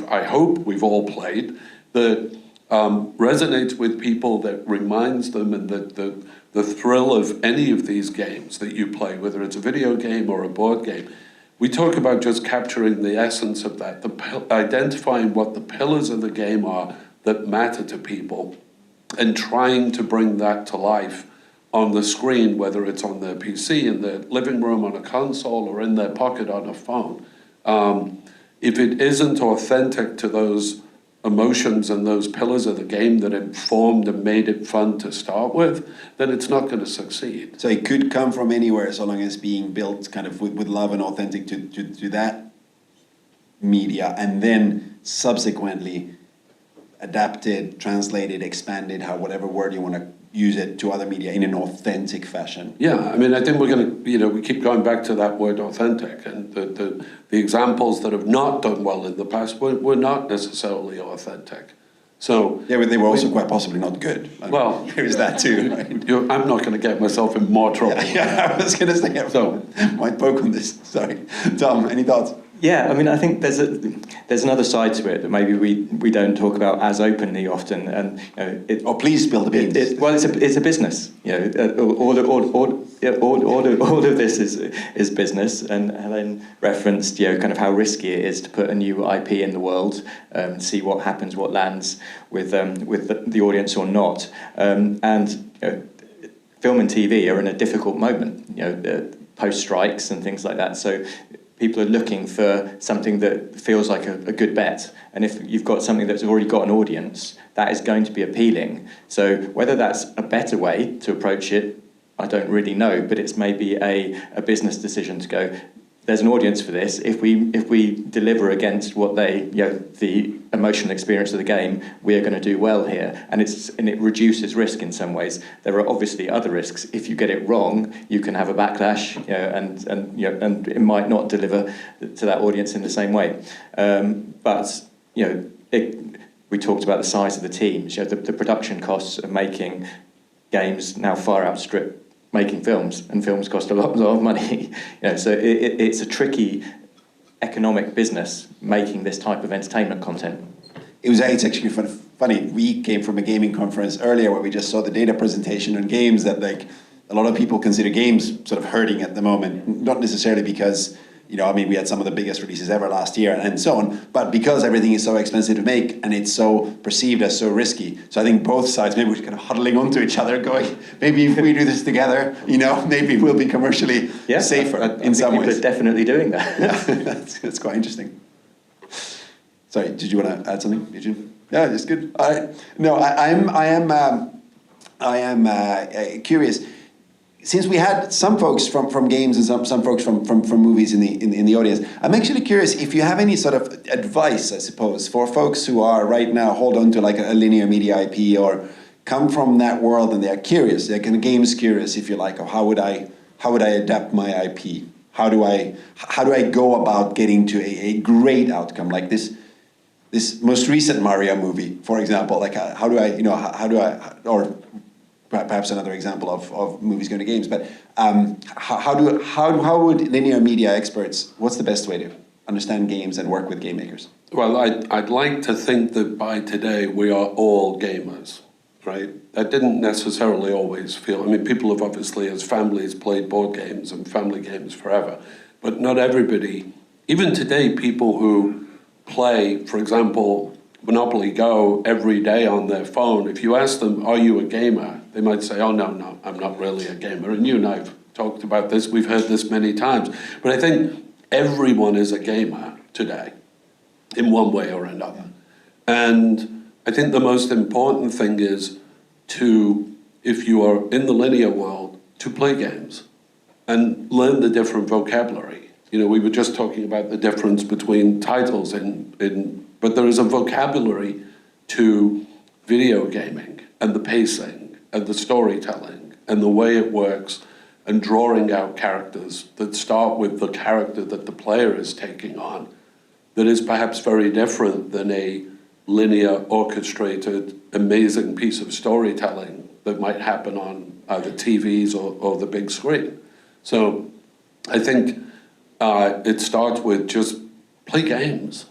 I hope we've all played that resonates with people, that reminds them, and the thrill of any of these games that you play, whether it's a video game or a board game. We talk about just capturing the essence of that, identifying what the pillars of the game are that matter to people, and trying to bring that to life on the screen, whether it's on their PC, in their living room, on a console, or in their pocket on a phone. If it isn't authentic to those emotions and those pillars of the game that informed and made it fun to start with, then it's not going to succeed. So it could come from anywhere, so long as being built kind of with love and authentic to that media, and then subsequently adapted, translated, expanded, whatever word you want to use it, to other media in an authentic fashion. Yeah, I mean, I think we're going to, we keep going back to that word authentic, and the examples that have not done well in the past were not necessarily authentic. So yeah, but they were also quite possibly not good. Well, there's that too. Right? I'm not going to get myself in more trouble. Yeah, I was going to say, so might poke on this. Sorry, Tom, any thoughts? Yeah, I mean, I think there's another side to it that maybe we don't talk about as openly often, and please spill the beans. It's a business. All of this is business, and Helene referenced kind of how risky it is to put a new IP in the world, see what happens, what lands with the audience or not, and film and TV are in a difficult moment. Post strikes and things like that. So people are looking for something that feels like a good bet. And if you've got something that's already got an audience, that is going to be appealing. So whether that's a better way to approach it, I don't really know, but it's maybe a business decision to go, there's an audience for this. If we deliver against what they, the emotional experience of the game, we are going to do well here, and it reduces risk in some ways. There are obviously other risks. If you get it wrong, you can have a backlash, and it might not deliver to that audience in the same way. But we talked about the size of the teams. The production costs of making games now far outstrip making films, and films cost a lot of money. So it's a tricky economic business making this type of entertainment content. It's actually funny. We came from a gaming conference earlier where we just saw the data presentation on games that a lot of people consider games sort of hurting at the moment, not necessarily because we had some of the biggest releases ever last year and so on, but because everything is so expensive to make and it's so perceived as so risky. So I think both sides, maybe we're kind of huddling onto each other going, maybe if we do this together, maybe we'll be commercially safer in some ways. People are definitely doing that. Yeah, that's quite interesting. Sorry, did you want to add something, Eugene? Yeah, it's good. All right. No, I am curious. Since we had some folks from games and some folks from movies in the audience, I'm actually curious if you have any sort of advice, I suppose, for folks who are right now hold on to like a linear media IP or come from that world and they're curious, they're kind of games curious, if you like, of how would I adapt my IP? How do I go about getting to a great outcome like this most recent Mario movie, for example? Like how do I or perhaps another example of movies going to games, but how would linear media experts, what's the best way to understand games and work with game makers? Well, I'd like to think that by today we are all gamers, right? That didn't necessarily always feel, people have obviously as families played board games and family games forever, but not everybody, even today people who play, for example, Monopoly Go every day on their phone, if you ask them, are you a gamer? They might say, oh, no, I'm not really a gamer. And you and I have talked about this, we've heard this many times. But I think everyone is a gamer today, in one way or another. And I think the most important thing is to, if you are in the linear world, to play games and learn the different vocabulary. We were just talking about the difference between titles but there is a vocabulary to video gaming and the pacing and the storytelling and the way it works and drawing out characters that start with the character that the player is taking on that is perhaps very different than a linear, orchestrated, amazing piece of storytelling that might happen on either TVs or the big screen. So I think it starts with just play games.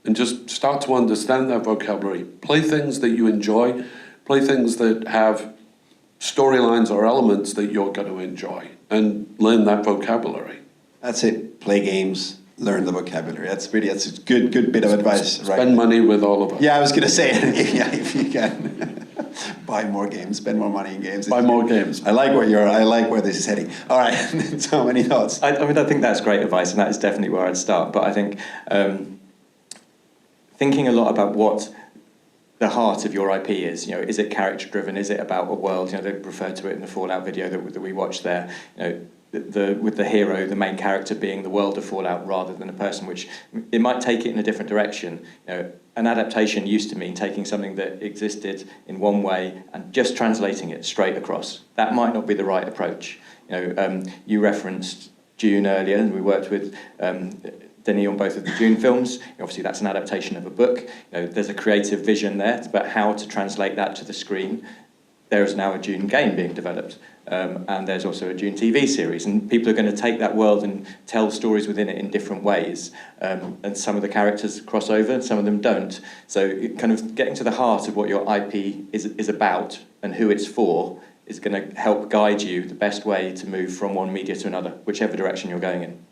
And just start to understand that vocabulary. Play things that you enjoy. Play things that have storylines or elements that you're going to enjoy. And learn that vocabulary. That's it. Play games, learn the vocabulary. That's a good bit of advice. Spend money with all of us. Yeah, I was going to say, if you can. Buy more games, spend more money in games. Buy more games. I like where this is heading. All right, so many thoughts. I think that's great advice, and that is definitely where I'd start. But I think thinking a lot about what the heart of your IP is, is it character driven? Is it about a world? They referred to it in the Fallout video that we watched there. With the hero, the main character being the world of Fallout rather than a person, which it might take it in a different direction. An adaptation used to mean taking something that existed in one way and just translating it straight across. That might not be the right approach. You referenced Dune earlier, and we worked with Denis on both of the Dune films. Obviously, that's an adaptation of a book. There's a creative vision there about how to translate that to the screen. There is now a Dune game being developed, and there's also a Dune TV series. And people are going to take that world and tell stories within it in different ways. And some of the characters cross over, and some of them don't. So kind of getting to the heart of what your IP is about and who it's for is going to help guide you the best way to move from one media to another, whichever direction you're going in.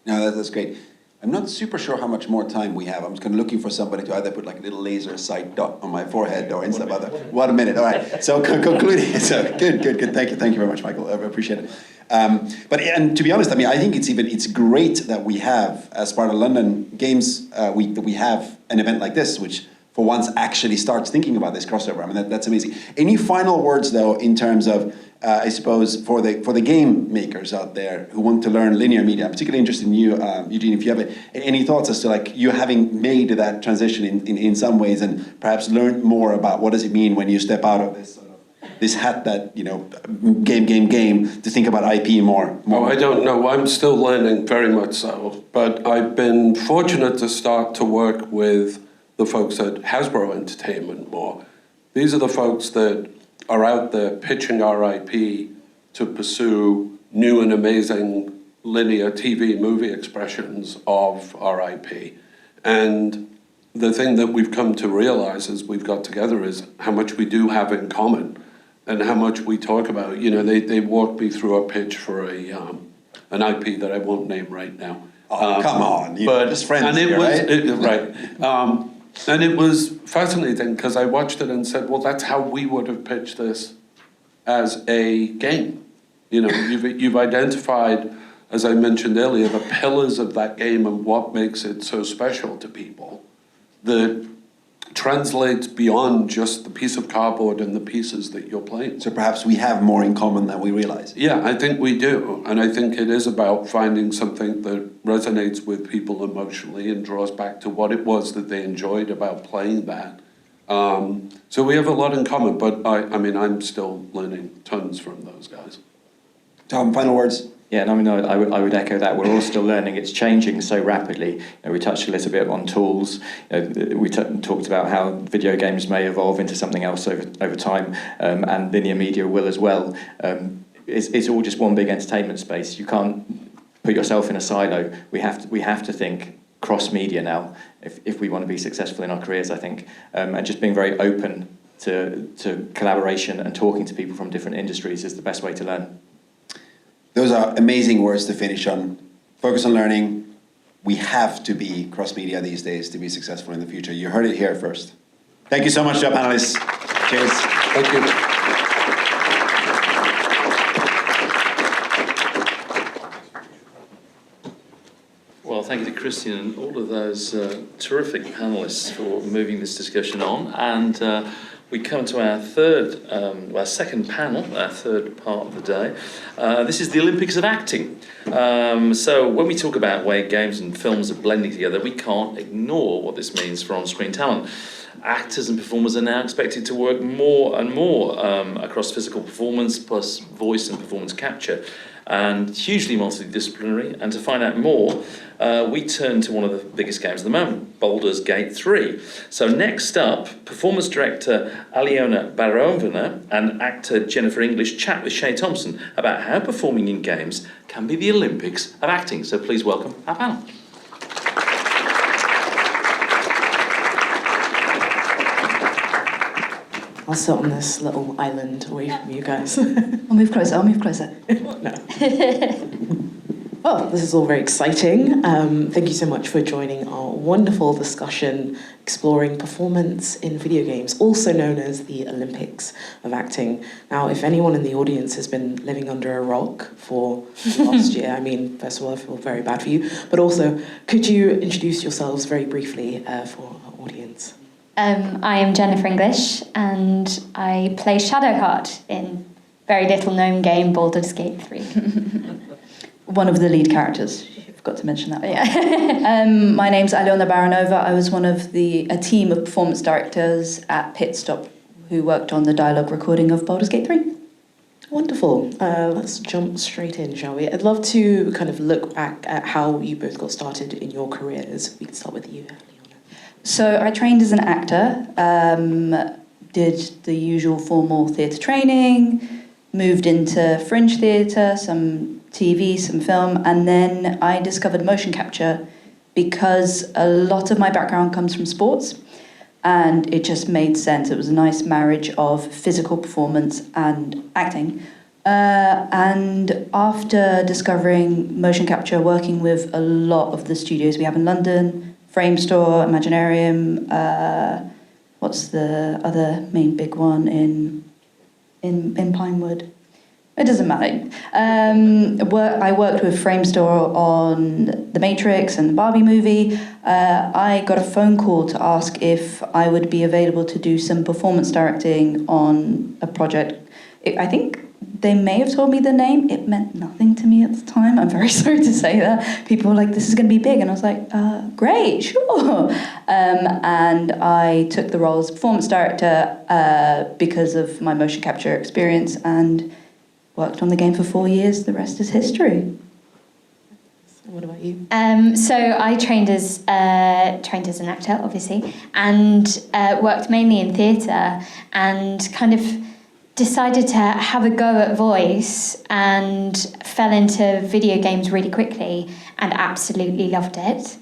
No, that's great. I'm not super sure how much more time we have. I'm just kind of looking for somebody to either put like a little laser sight dot on my forehead or instead of other. 1 minute. All right. So concluding. So good. Thank you very much, Michael. I appreciate it. And to be honest, I think it's great that we have, as part of London Games Week, that we have an event like this, which for once actually starts thinking about this crossover. I mean, that's amazing. Any final words, though, in terms of, I suppose, for the game makers out there who want to learn linear media? I'm particularly interested in you, Eugene, if you have any thoughts as to like you having made that transition in some ways and perhaps learned more about what does it mean when you step out of this this hat that, you know, game, to think about IP more. Oh, I don't know. I'm still learning, very much so. But I've been fortunate to start to work with the folks at Hasbro Entertainment more. These are the folks that are out there pitching our IP to pursue new and amazing linear TV movie expressions of our IP. And the thing that we've come to realize as we've got together is how much we do have in common and how much we talk about. You know, they walked me through a pitch for an IP that I won't name right now. Oh, come on, you're just friends and it here, was, right? Right. And it was fascinating because I watched it and said, well, that's how we would have pitched this as a game. You know, you've identified, as I mentioned earlier, the pillars of that game and what makes it so special to people that translates beyond just the piece of cardboard and the pieces that you're playing. So perhaps we have more in common than we realize. Yeah, I think we do. And I think it is about finding something that resonates with people emotionally and draws back to what it was that they enjoyed about playing that. So we have a lot in common, but I mean, I'm still learning tons from those guys. Tom, final words? Yeah, and I mean, I would echo that. We're all still learning. It's changing so rapidly. You know, we touched a little bit on tools. We talked about how video games may evolve into something else over time, and linear media will as well. It's all just one big entertainment space. You can't put yourself in a silo. We have to think cross-media now if we want to be successful in our careers, I think. And just being very open to collaboration and talking to people from different industries is the best way to learn. Those are amazing words to finish on. Focus on learning. We have to be cross-media these days to be successful in the future. You heard it here first. Thank you so much to our panelists. Cheers. Thank you. Well, thank you to Kristian and all of those terrific panelists for moving this discussion on. And we come to our second panel, our third part of the day. This is the Olympics of acting. So when we talk about where games and films are blending together, we can't ignore what this means for on-screen talent. Actors and performers are now expected to work more and more across physical performance plus voice and performance capture, and hugely multidisciplinary. And to find out more, we turn to one of the biggest games at the moment, Baldur's Gate 3. So next up, performance director Aliona Baranova and actor Jennifer English chat with Shay Thompson about how performing in games can be the Olympics of acting. So please welcome our panel. I'll sit on this little island away from you guys. I'll move closer. No. Well, this is all very exciting. Thank you so much for joining our wonderful discussion exploring performance in video games, also known as the Olympics of acting. Now, if anyone in the audience has been living under a rock for last year, I mean, first of all, I feel very bad for you, but also, could you introduce yourselves very briefly for our audience? I am Jennifer English, and I play Shadowheart in very little-known game Baldur's Gate 3. One of the lead characters. I forgot to mention that. Yeah. My name's Aliona Baranova. I was one of a team of performance directors at Pitstop who worked on the dialogue recording of Baldur's Gate 3. Wonderful. Let's jump straight in, shall we? I'd love to kind of look back at how you both got started in your careers. We can start with you, Aliona. So I trained as an actor, did the usual formal theatre training, moved into fringe theatre, some TV, some film, and then I discovered motion capture because a lot of my background comes from sports, and it just made sense. It was a nice marriage of physical performance and acting. And after discovering motion capture, working with a lot of the studios we have in London, Frame Store, Imaginarium, what's the other main big one in Pinewood? It doesn't matter. I worked with Framestore on The Matrix and the Barbie movie. I got a phone call to ask if I would be available to do some performance directing on a project. I think they may have told me the name. It meant nothing to me at the time. I'm very sorry to say that. People were like, this is going to be big. And I was like, great, sure. And I took the role as performance director because of my motion capture experience and worked on the game for 4 years. The rest is history. What about you? So I trained as an actor, obviously, and worked mainly in theatre, and kind of decided to have a go at voice, and fell into video games really quickly, and absolutely loved it.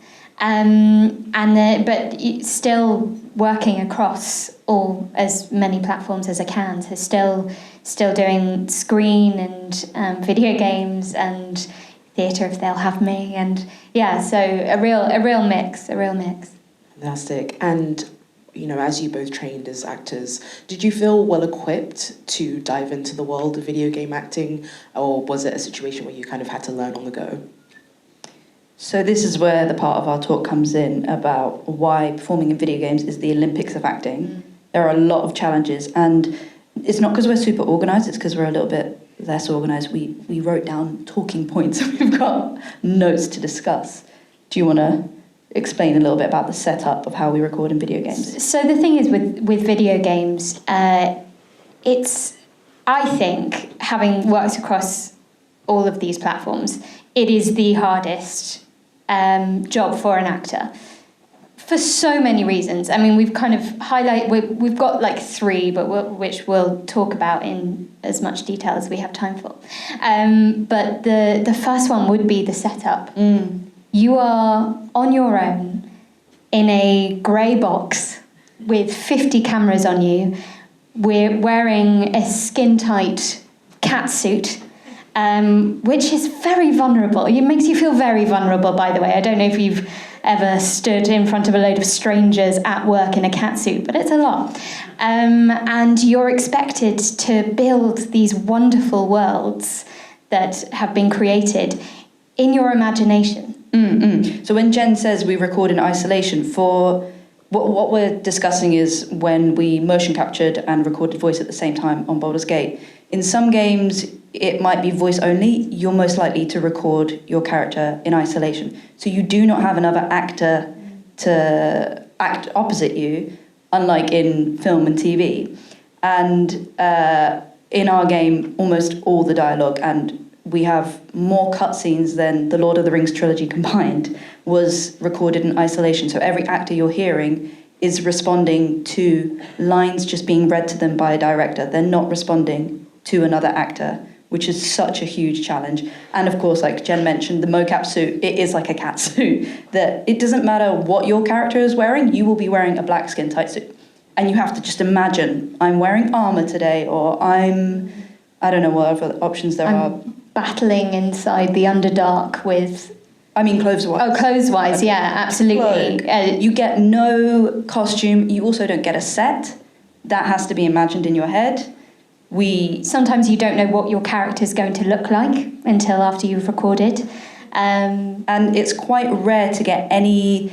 But still working across as many platforms as I can. So still doing screen and video games and theatre if they'll have me, and so a real mix. Fantastic. And as you both trained as actors, did you feel well equipped to dive into the world of video game acting, or was it a situation where you kind of had to learn on the go? So this is where the part of our talk comes in about why performing in video games is the Olympics of acting. There are a lot of challenges, and it's not because we're super organised, it's because we're a little bit less organised. We wrote down talking points and we've got notes to discuss. Do you want to explain a little bit about the setup of how we record in video games? So the thing is with video games, it's, I think, having worked across all of these platforms, it is the hardest job for an actor. For so many reasons. I mean, we've kind of we've got like 3, but which we'll talk about in as much detail as we have time for. But the first one would be the setup. You are on your own in a grey box with 50 cameras on you. We're wearing a skin-tight catsuit, which is very vulnerable. It makes you feel very vulnerable, by the way. I don't know if you've ever stood in front of a load of strangers at work in a catsuit, but it's a lot. And you're expected to build these wonderful worlds that have been created in your imagination. So when Jen says we record in isolation, for what we're discussing is when we motion captured and recorded voice at the same time on Baldur's Gate. In some games, it might be voice only. You're most likely to record your character in isolation. So you do not have another actor to act opposite you, unlike in film and TV. And in our game, almost all the dialogue, and we have more cutscenes than the Lord of the Rings trilogy combined, was recorded in isolation. So every actor you're hearing is responding to lines just being read to them by a director. They're not responding to another actor, which is such a huge challenge. And of course, like Jen mentioned, the mocap suit, it is like a cat suit, that it doesn't matter what your character is wearing, you will be wearing a black skin tight suit. And you have to just imagine, I'm wearing armor today, or I don't know what other options there are. Battling inside the Underdark with... I mean, clothes-wise. Oh, clothes-wise, yeah, absolutely. You get no costume. You also don't get a set. That has to be imagined in your head. Sometimes you don't know what your character's going to look like until after you've recorded. And it's quite rare to get any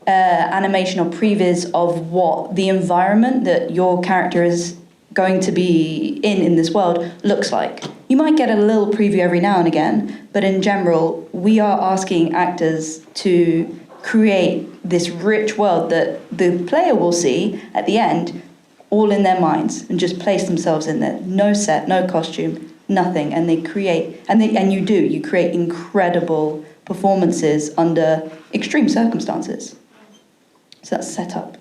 animation or previs of what the environment that your character is going to be in this world looks like. You might get a little preview every now and again, but in general, we are asking actors to create this rich world that the player will see at the end, all in their minds, and just place themselves in there. No set, no costume, nothing. And they create, you create incredible performances under extreme circumstances. So that's set up.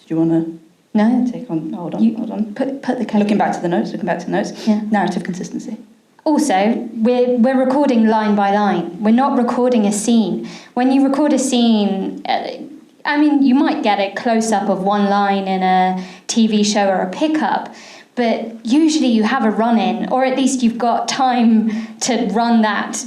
Did you want to... No. Take on. Hold on. Put the code. Looking back to the notes. Yeah. Narrative consistency. Also, we're recording line by line. We're not recording a scene. When you record a scene, you might get a close-up of one line in a TV show or a pickup, but usually you have a run-in, or at least you've got time to run that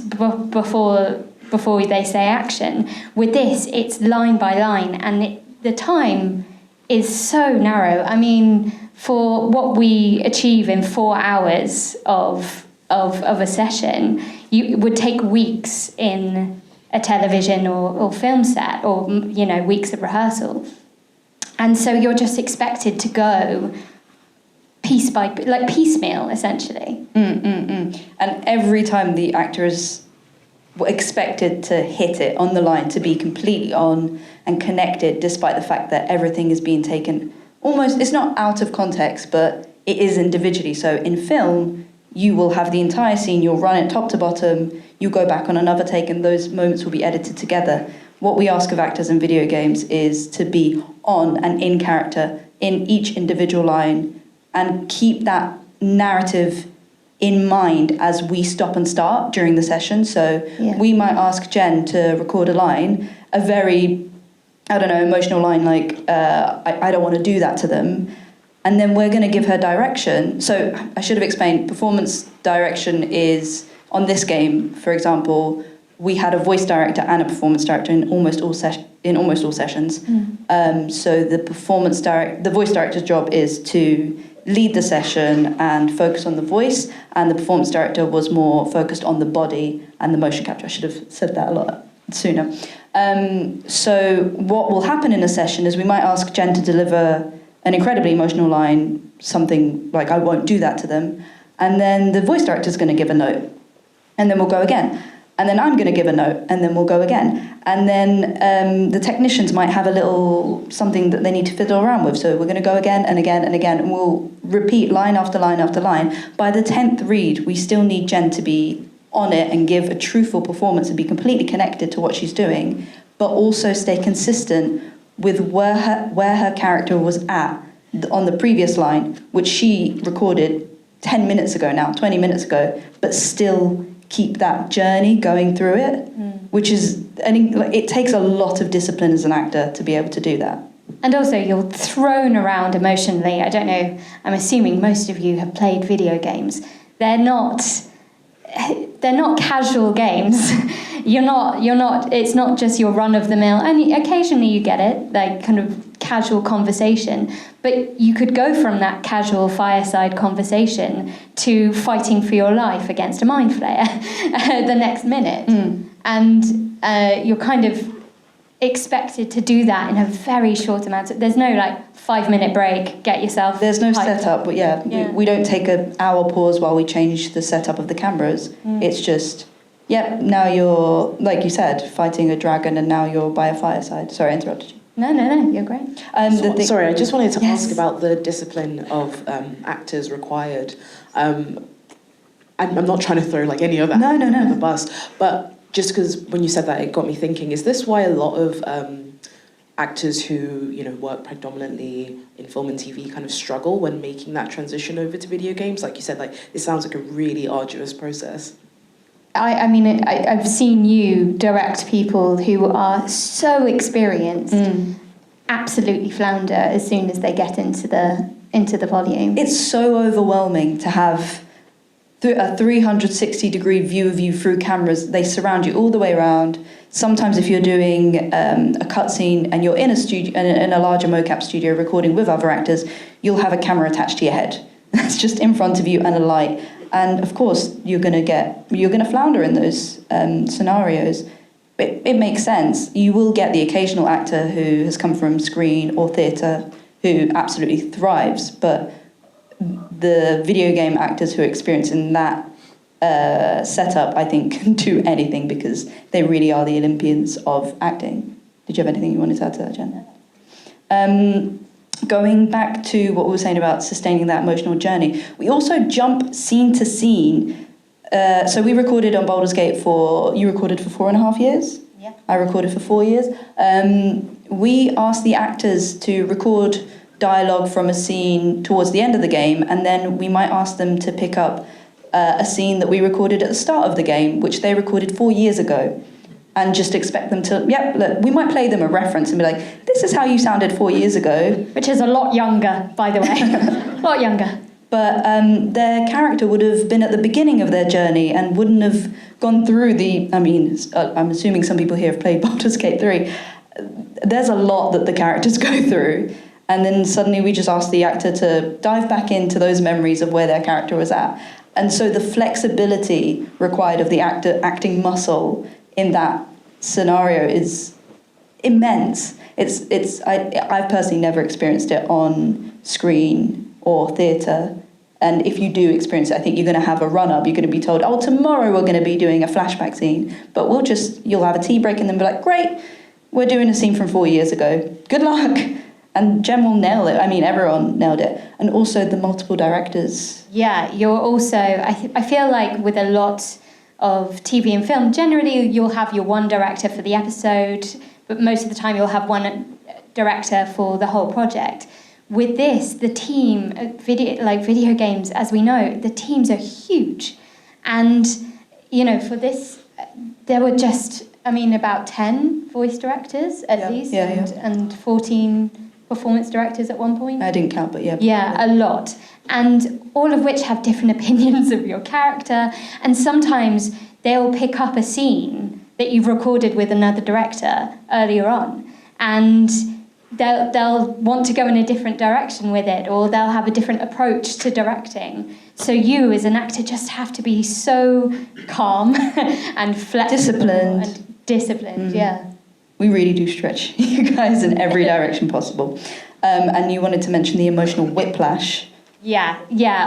before they say action. With this, it's line by line, and the time is so narrow. I mean, for what we achieve in 4 hours of of a session would take weeks in a television or film set, or weeks of rehearsal. And so you're just expected to go piecemeal, essentially. And every time the actor is expected to hit it on the line, to be completely on and connected, despite the fact that everything is being taken almost, it's not out of context, but it is individually. So in film, you will have the entire scene, you'll run it top to bottom, you go back on another take, and those moments will be edited together. What we ask of actors in video games is to be on and in character in each individual line and keep that narrative in mind as we stop and start during the session. So we might ask Jen to record a line, a very, emotional line like, I don't want to do that to them. And then we're going to give her direction. So I should have explained, performance direction is, on this game, for example, we had a voice director and a performance director in almost all sessions. So the voice director's job is to lead the session and focus on the voice, and the performance director was more focused on the body and the motion capture. I should have said that a lot sooner. So what will happen in a session is we might ask Jen to deliver an incredibly emotional line, something like, I won't do that to them, and then the voice director is going to give a note, and then we'll go again. And then I'm going to give a note, and then we'll go again. And then the technicians might have a little something that they need to fiddle around with. So we're going to go again and again and again, and we'll repeat line after line after line. By the 10th read, we still need Jen to be on it and give a truthful performance and be completely connected to what she's doing, but also stay consistent with where her character was at on the previous line, which she recorded 10 minutes ago now, 20 minutes ago, but still keep that journey going through it, which is, it takes a lot of discipline as an actor to be able to do that. And also you're thrown around emotionally. I don't know, I'm assuming most of you have played video games. They're not casual games. It's not just your run-of-the-mill, and occasionally you get it, like kind of casual conversation, but you could go from that casual fireside conversation to fighting for your life against a mind flayer the next minute. And you're kind of expected to do that in a very short amount of, there's no 5-minute break, get yourself there's no hyped setup, up. but we don't take an hour pause while we change the setup of the cameras. It's just, now you're, like you said, fighting a dragon, and now you're by a fireside. Sorry, I interrupted you. No, you're great. Sorry, I just wanted to ask about the discipline of actors required. I'm not trying to throw any other actor under the bus, but just because when you said that, it got me thinking, is this why a lot of actors who work predominantly in film and TV kind of struggle when making that transition over to video games? Like you said, it sounds like a really arduous process. I mean, I've seen you direct people who are so experienced, absolutely flounder as soon as they get into the volume. It's so overwhelming to have a 360-degree view of you through cameras. They surround you all the way around. Sometimes if you're doing a cutscene and you're in a studio, in a larger mocap studio recording with other actors, you'll have a camera attached to your head. That's just in front of you and a light. And of course, you're gonna flounder in those scenarios. But it makes sense. You will get the occasional actor who has come from screen or theatre who absolutely thrives, but the video game actors who are experiencing that setup, I think, can do anything because they really are the Olympians of acting. Did you have anything you wanted to add to that, Jen? Going back to what we were saying about sustaining that emotional journey, we also jump scene to scene. So we recorded on Baldur's Gate you recorded for 4.5 years? Yeah. I recorded for 4 years. We asked the actors to record dialogue from a scene towards the end of the game, and then we might ask them to pick up a scene that we recorded at the start of the game, which they recorded 4 years ago, and just expect them to, look, we might play them a reference and be like, this is how you sounded 4 years ago. Which is a lot younger, by the way. A lot younger. But their character would have been at the beginning of their journey and wouldn't have gone through I'm assuming some people here have played Baldur's Gate 3. There's a lot that the characters go through. And then suddenly we just ask the actor to dive back into those memories of where their character was at. And so the flexibility required of the acting muscle in that scenario is immense. I've personally never experienced it on screen or theatre. And if you do experience it, I think you're going to have a run-up. You're going to be told, oh, tomorrow we're going to be doing a flashback scene. But you'll have a tea break and then be like, great, we're doing a scene from 4 years ago. Good luck. And Jen will nail it. I mean, everyone nailed it. And also the multiple directors. Yeah, you're also, I feel like with a lot of TV and film, generally you'll have your one director for the episode, but most of the time you'll have one director for the whole project. With this, the team, video games, as we know, the teams are huge. And, for this, there were just, about 10 voice directors at least, and 14 performance directors at one point. I didn't count, but yeah. Yeah, a lot. And all of which have different opinions of your character. And sometimes they'll pick up a scene that you've recorded with another director earlier on. And they'll want to go in a different direction with it, or they'll have a different approach to directing. So you, as an actor, just have to be so calm and flexible. Disciplined, yeah. We really do stretch you guys in every direction possible. And you wanted to mention the emotional whiplash. Yeah,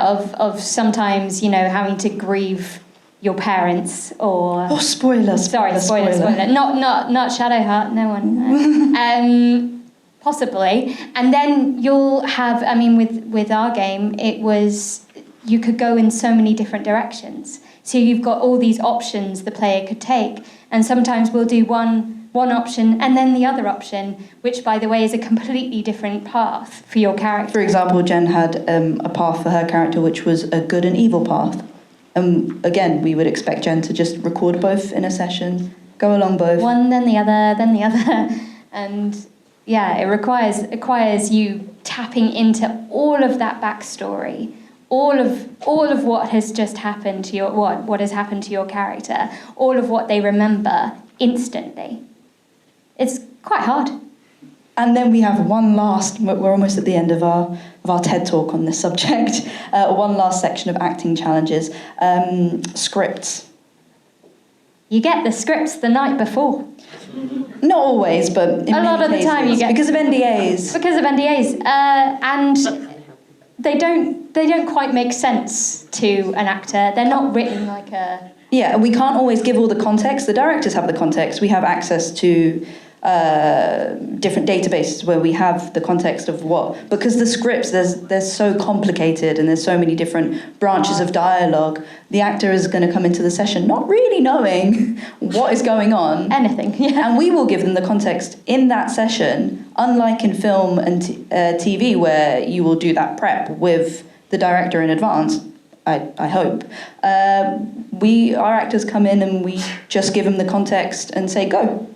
of sometimes, having to grieve your parents or... Oh, spoiler. Sorry, spoiler. Not Shadowheart, no one. Possibly. And then you'll have, with our game, it was, you could go in so many different directions. So you've got all these options the player could take. And sometimes we'll do one option and then the other option, which, by the way, is a completely different path for your character. For example, Jen had a path for her character which was a good and evil path. Again, we would expect Jen to just record both in a session, go along both. One, then the other. And yeah, it requires you tapping into all of that backstory, all of what has just happened to what has happened to your character, all of what they remember instantly. It's quite hard. And then we have we're almost at the end of our TED Talk on this subject, one last section of acting challenges, scripts. You get the scripts the night before. Not always, but in a lot of the time you get... Because of NDAs. And they don't quite make sense to an actor. They're not written like a... Yeah, we can't always give all the context. The directors have the context. We have access to different databases where we have the context of what, because the scripts, they're so complicated and there's so many different branches of dialogue. The actor is going to come into the session not really knowing what is going on. Anything, yeah. And we will give them the context in that session, unlike in film and TV where you will do that prep with the director in advance. I hope. Our actors come in and we just give them the context and say, go.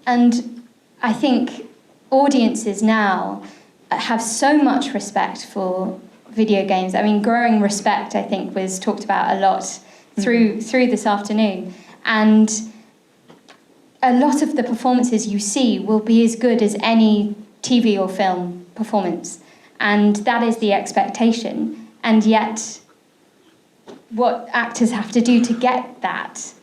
And I think audiences now have so much respect for video games. Growing respect, I think, was talked about a lot through this afternoon. And a lot of the performances you see will be as good as any TV or film performance. And that is the expectation. And yet, what actors have to do to get that,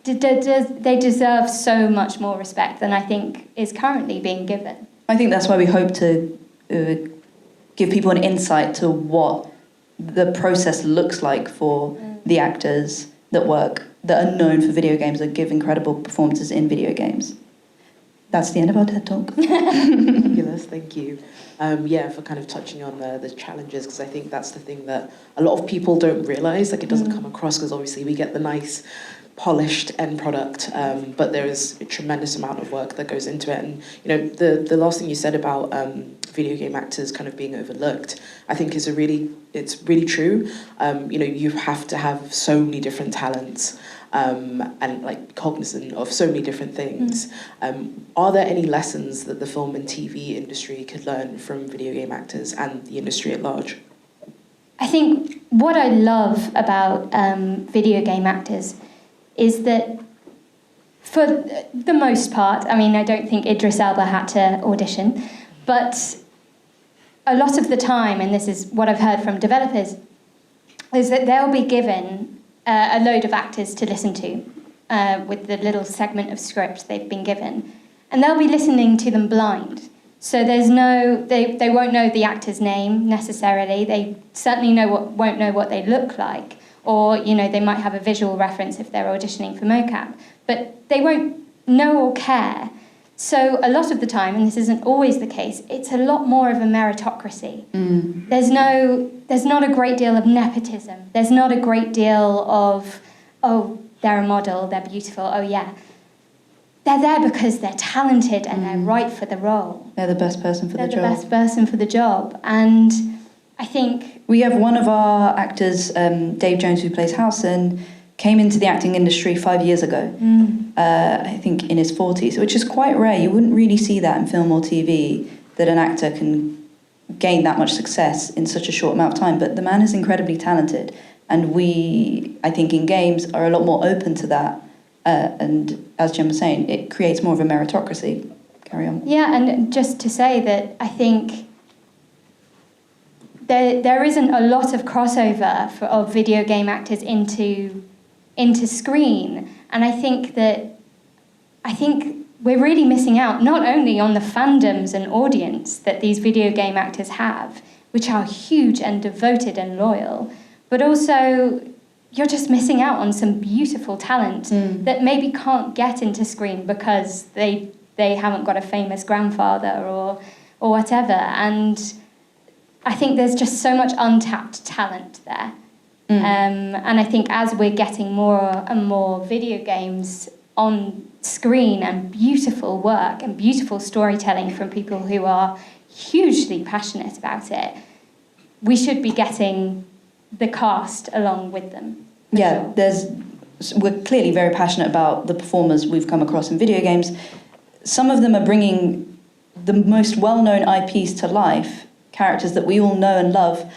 they deserve so much more respect than I think is currently being given. I think that's why we hope to give people an insight to what the process looks like for the actors that are known for video games, that give incredible performances in video games. That's the end of our TED Talk. Fabulous, thank you. For kind of touching on the challenges, because I think that's the thing that a lot of people don't realise, it doesn't come across, because obviously we get the nice polished end product, but there is a tremendous amount of work that goes into it. And the last thing you said about video game actors kind of being overlooked, I think it's really true. You have to have so many different talents and cognizant of so many different things. Are there any lessons that the film and TV industry could learn from video game actors and the industry at large? I think what I love about video game actors is that, for the most part, I don't think Idris Elba had to audition, but a lot of the time, and this is what I've heard from developers, is that they'll be given a load of actors to listen to with the little segment of script they've been given. And they'll be listening to them blind. So there's they won't know the actor's name necessarily. They certainly won't know what they look like. Or, they might have a visual reference if they're auditioning for mocap. But they won't know or care. So a lot of the time, and this isn't always the case, it's a lot more of a meritocracy. There's not a great deal of nepotism. There's not a great deal of, oh, they're a model, they're beautiful, oh yeah. They're there because they're talented and they're right for the role. They're the best person for the job. They're the best person for the job. And I think... We have one of our actors, Dave Jones, who plays Howson, came into the acting industry 5 years ago, I think in his 40s, which is quite rare. You wouldn't really see that in film or TV, that an actor can gain that much success in such a short amount of time. But the man is incredibly talented. And we, I think, in games are a lot more open to that. And as Jen was saying, it creates more of a meritocracy. Carry on. Yeah, and just to say that I think there isn't a lot of crossover of video game actors into screen. And I think we're really missing out, not only on the fandoms and audience that these video game actors have, which are huge and devoted and loyal, but also you're just missing out on some beautiful talent that maybe can't get into screen because they haven't got a famous grandfather or whatever. And I think there's just so much untapped talent there. And I think as we're getting more and more video games on screen and beautiful work and beautiful storytelling from people who are hugely passionate about it, we should be getting the cast along with them. Yeah, sure. We're clearly very passionate about the performers we've come across in video games. Some of them are bringing the most well-known IPs to life, characters that we all know and love,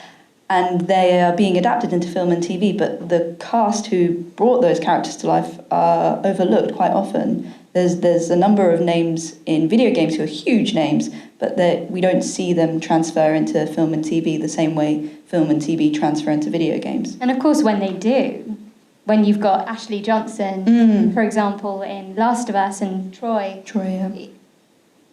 and they are being adapted into film and TV, but the cast who brought those characters to life are overlooked quite often. There's a number of names in video games who are huge names, but we don't see them transfer into film and TV the same way film and TV transfer into video games. And of course, when they do, when you've got Ashley Johnson, for example, in Last of Us and Troy,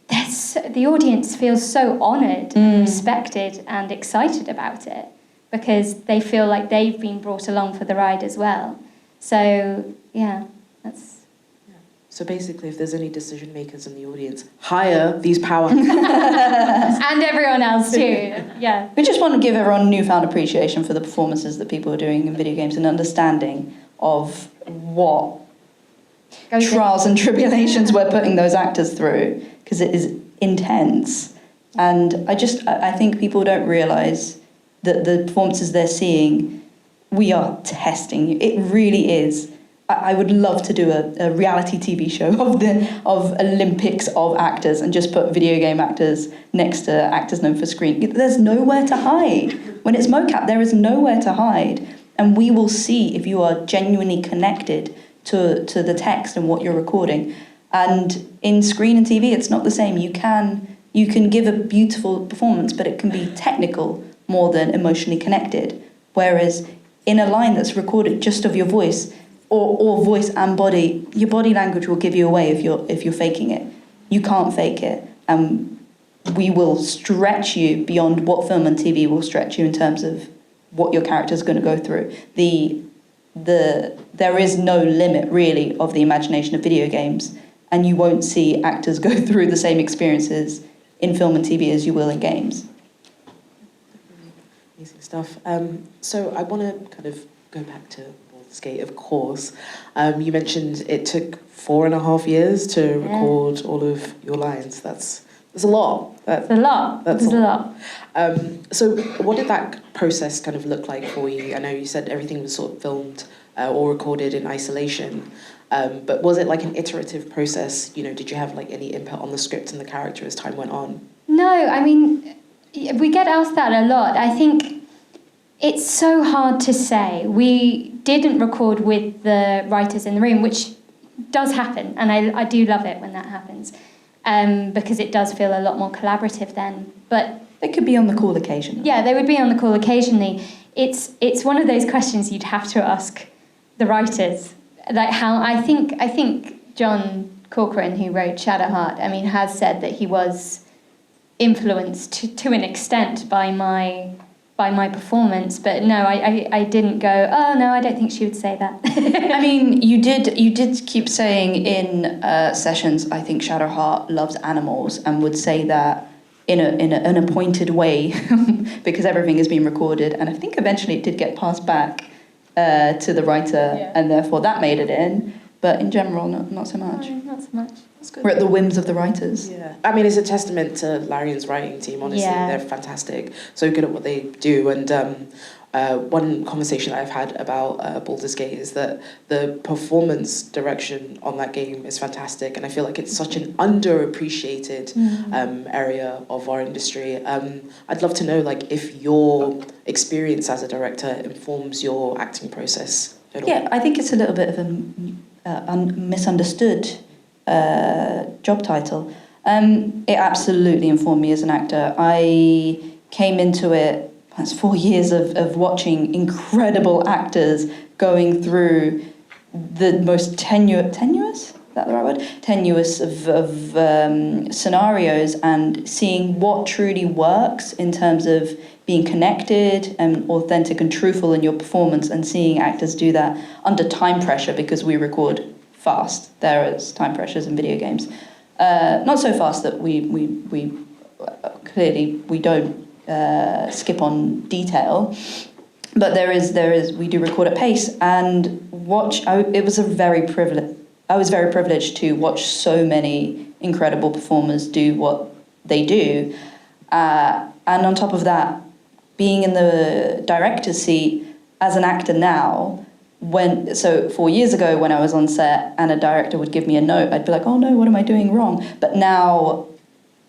the audience feels so honoured and respected and excited about it because they feel like they've been brought along for the ride as well. So, yeah, that's... So basically, if there's any decision makers in the audience, hire these power. And everyone else too, yeah. We just want to give everyone newfound appreciation for the performances that people are doing in video games and understanding of what trials and tribulations we're putting those actors through, because it is intense. And I think people don't realise that the performances they're seeing, we are testing. It really is. I would love to do a reality TV show of Olympics of actors and just put video game actors next to actors known for screen. There's nowhere to hide. When it's mocap, there is nowhere to hide. And we will see if you are genuinely connected to the text and what you're recording. And in screen and TV, it's not the same. You can give a beautiful performance, but it can be technical more than emotionally connected. Whereas in a line that's recorded just of your voice, or voice and body, your body language will give you away if you're faking it. You can't fake it. We will stretch you beyond what film and TV will stretch you in terms of what your character is going to go through. There is no limit, really, of the imagination of video games, and you won't see actors go through the same experiences in film and TV as you will in games. Amazing stuff. So I want to kind of go back to Skate, of course. You mentioned it took 4.5 years to record all of your lines. That's a lot. That's a lot. So what did that process kind of look like for you? I know you said everything was sort of filmed or recorded in isolation, but was it like an iterative process? Did you have like any input on the script and the character as time went on? No, I mean, we get asked that a lot. I think it's so hard to say. We didn't record with the writers in the room, which does happen, and I do love it when that happens, because it does feel a lot more collaborative then. But they could be on the call occasionally. Yeah, they would be on the call occasionally. it's one of those questions you'd have to ask the writers. Like how I think John Corcoran, who wrote Shadowheart, I mean, has said that he was influenced to an extent by my performance, but no, I didn't go, oh no, I don't think she would say that. I mean, you did keep saying in sessions, I think Shadowheart loves animals, and would say that in an appointed way because everything is being recorded, and I think eventually it did get passed back to the writer, and therefore that made it in. But in general, not so much. No, not so much. That's good. We're at the whims of the writers. Yeah, I mean, it's a testament to Larian's writing team, honestly. Yeah. They're fantastic, so good at what they do. And one conversation I've had about Baldur's Gate is that the performance direction on that game is fantastic, and I feel like it's such an underappreciated area of our industry. I'd love to know, like, if your experience as a director informs your acting process at all. Yeah, I think it's a little bit of a misunderstood job title. It absolutely informed me as an actor. I came into it, that's 4 years of watching incredible actors going through the most tenuous? Is that the right word? Tenuous of scenarios, and seeing what truly works in terms of being connected and authentic and truthful in your performance, and seeing actors do that under time pressure, because we record fast. There is time pressures in video games. Not so fast that we clearly we don't skip on detail, but there is we do record at pace and watch. I was very privileged to watch so many incredible performers do what they do, and on top of that, being in the director's seat as an actor now. 4 years ago when I was on set and a director would give me a note, I'd be like, oh no, what am I doing wrong? But now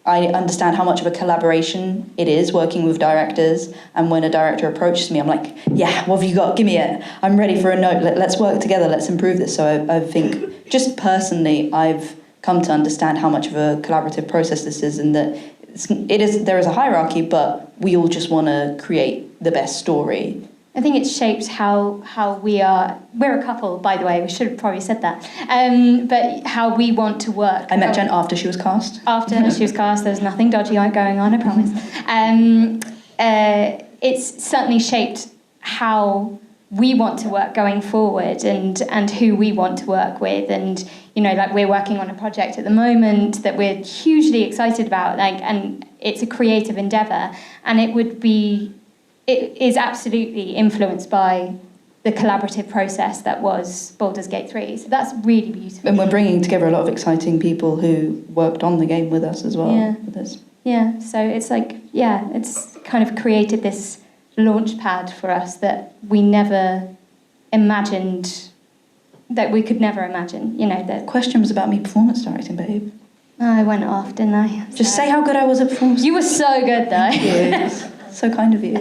I understand how much of a collaboration it is working with directors, and when a director approaches me, I'm like, yeah, what have you got? Give me it. I'm ready for a note. Let's work together. Let's improve this. So I think just personally, I've come to understand how much of a collaborative process this is, and that there is a hierarchy, but we all just want to create the best story. I think it's shaped how we are. We're a couple, by the way. We should have probably said that. But how we want to work. I met Jen after she was cast. After she was cast, there was nothing dodgy going on, I promise. It's certainly shaped how we want to work going forward, and who we want to work with. And, you know, like, we're working on a project at the moment that we're hugely excited about, and it's a creative endeavour, and it is absolutely influenced by the collaborative process that was Baldur's Gate 3. So that's really beautiful. And we're bringing together a lot of exciting people who worked on the game with us as well. Yeah, so it's like, it's kind of created this launch pad for us that we never imagined, that we could never imagine, you know. The question was about me performance directing, babe. I went off, didn't I? Just say how good I was at performance. You were so good, though. Yes. So kind of you.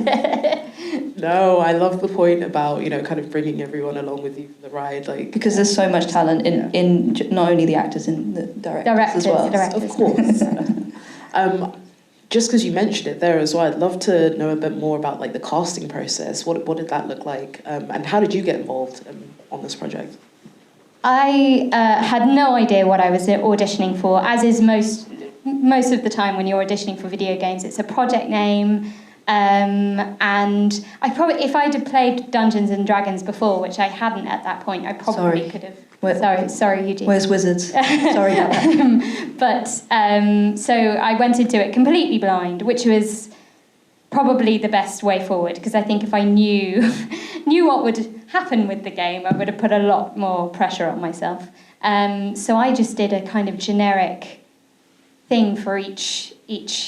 No, I love the point about, you know, kind of bringing everyone along with you for the ride, like, because there's so much talent in not only the actors, in the directors as well. Directors. Of course. Just because you mentioned it there as well, I'd love to know a bit more about, like, the casting process. What did that look like, and how did you get involved on this project? I had no idea what I was auditioning for, as is most of the time when you're auditioning for video games. It's a project name. And I probably, if I'd have played Dungeons and Dragons before, which I hadn't at that point, I probably could have. Sorry, Eugene. Where's Wizards? Sorry about that. But so I went into it completely blind, which was probably the best way forward, because I think if I knew what would happen with the game, I would have put a lot more pressure on myself. So I just did a kind of generic thing for each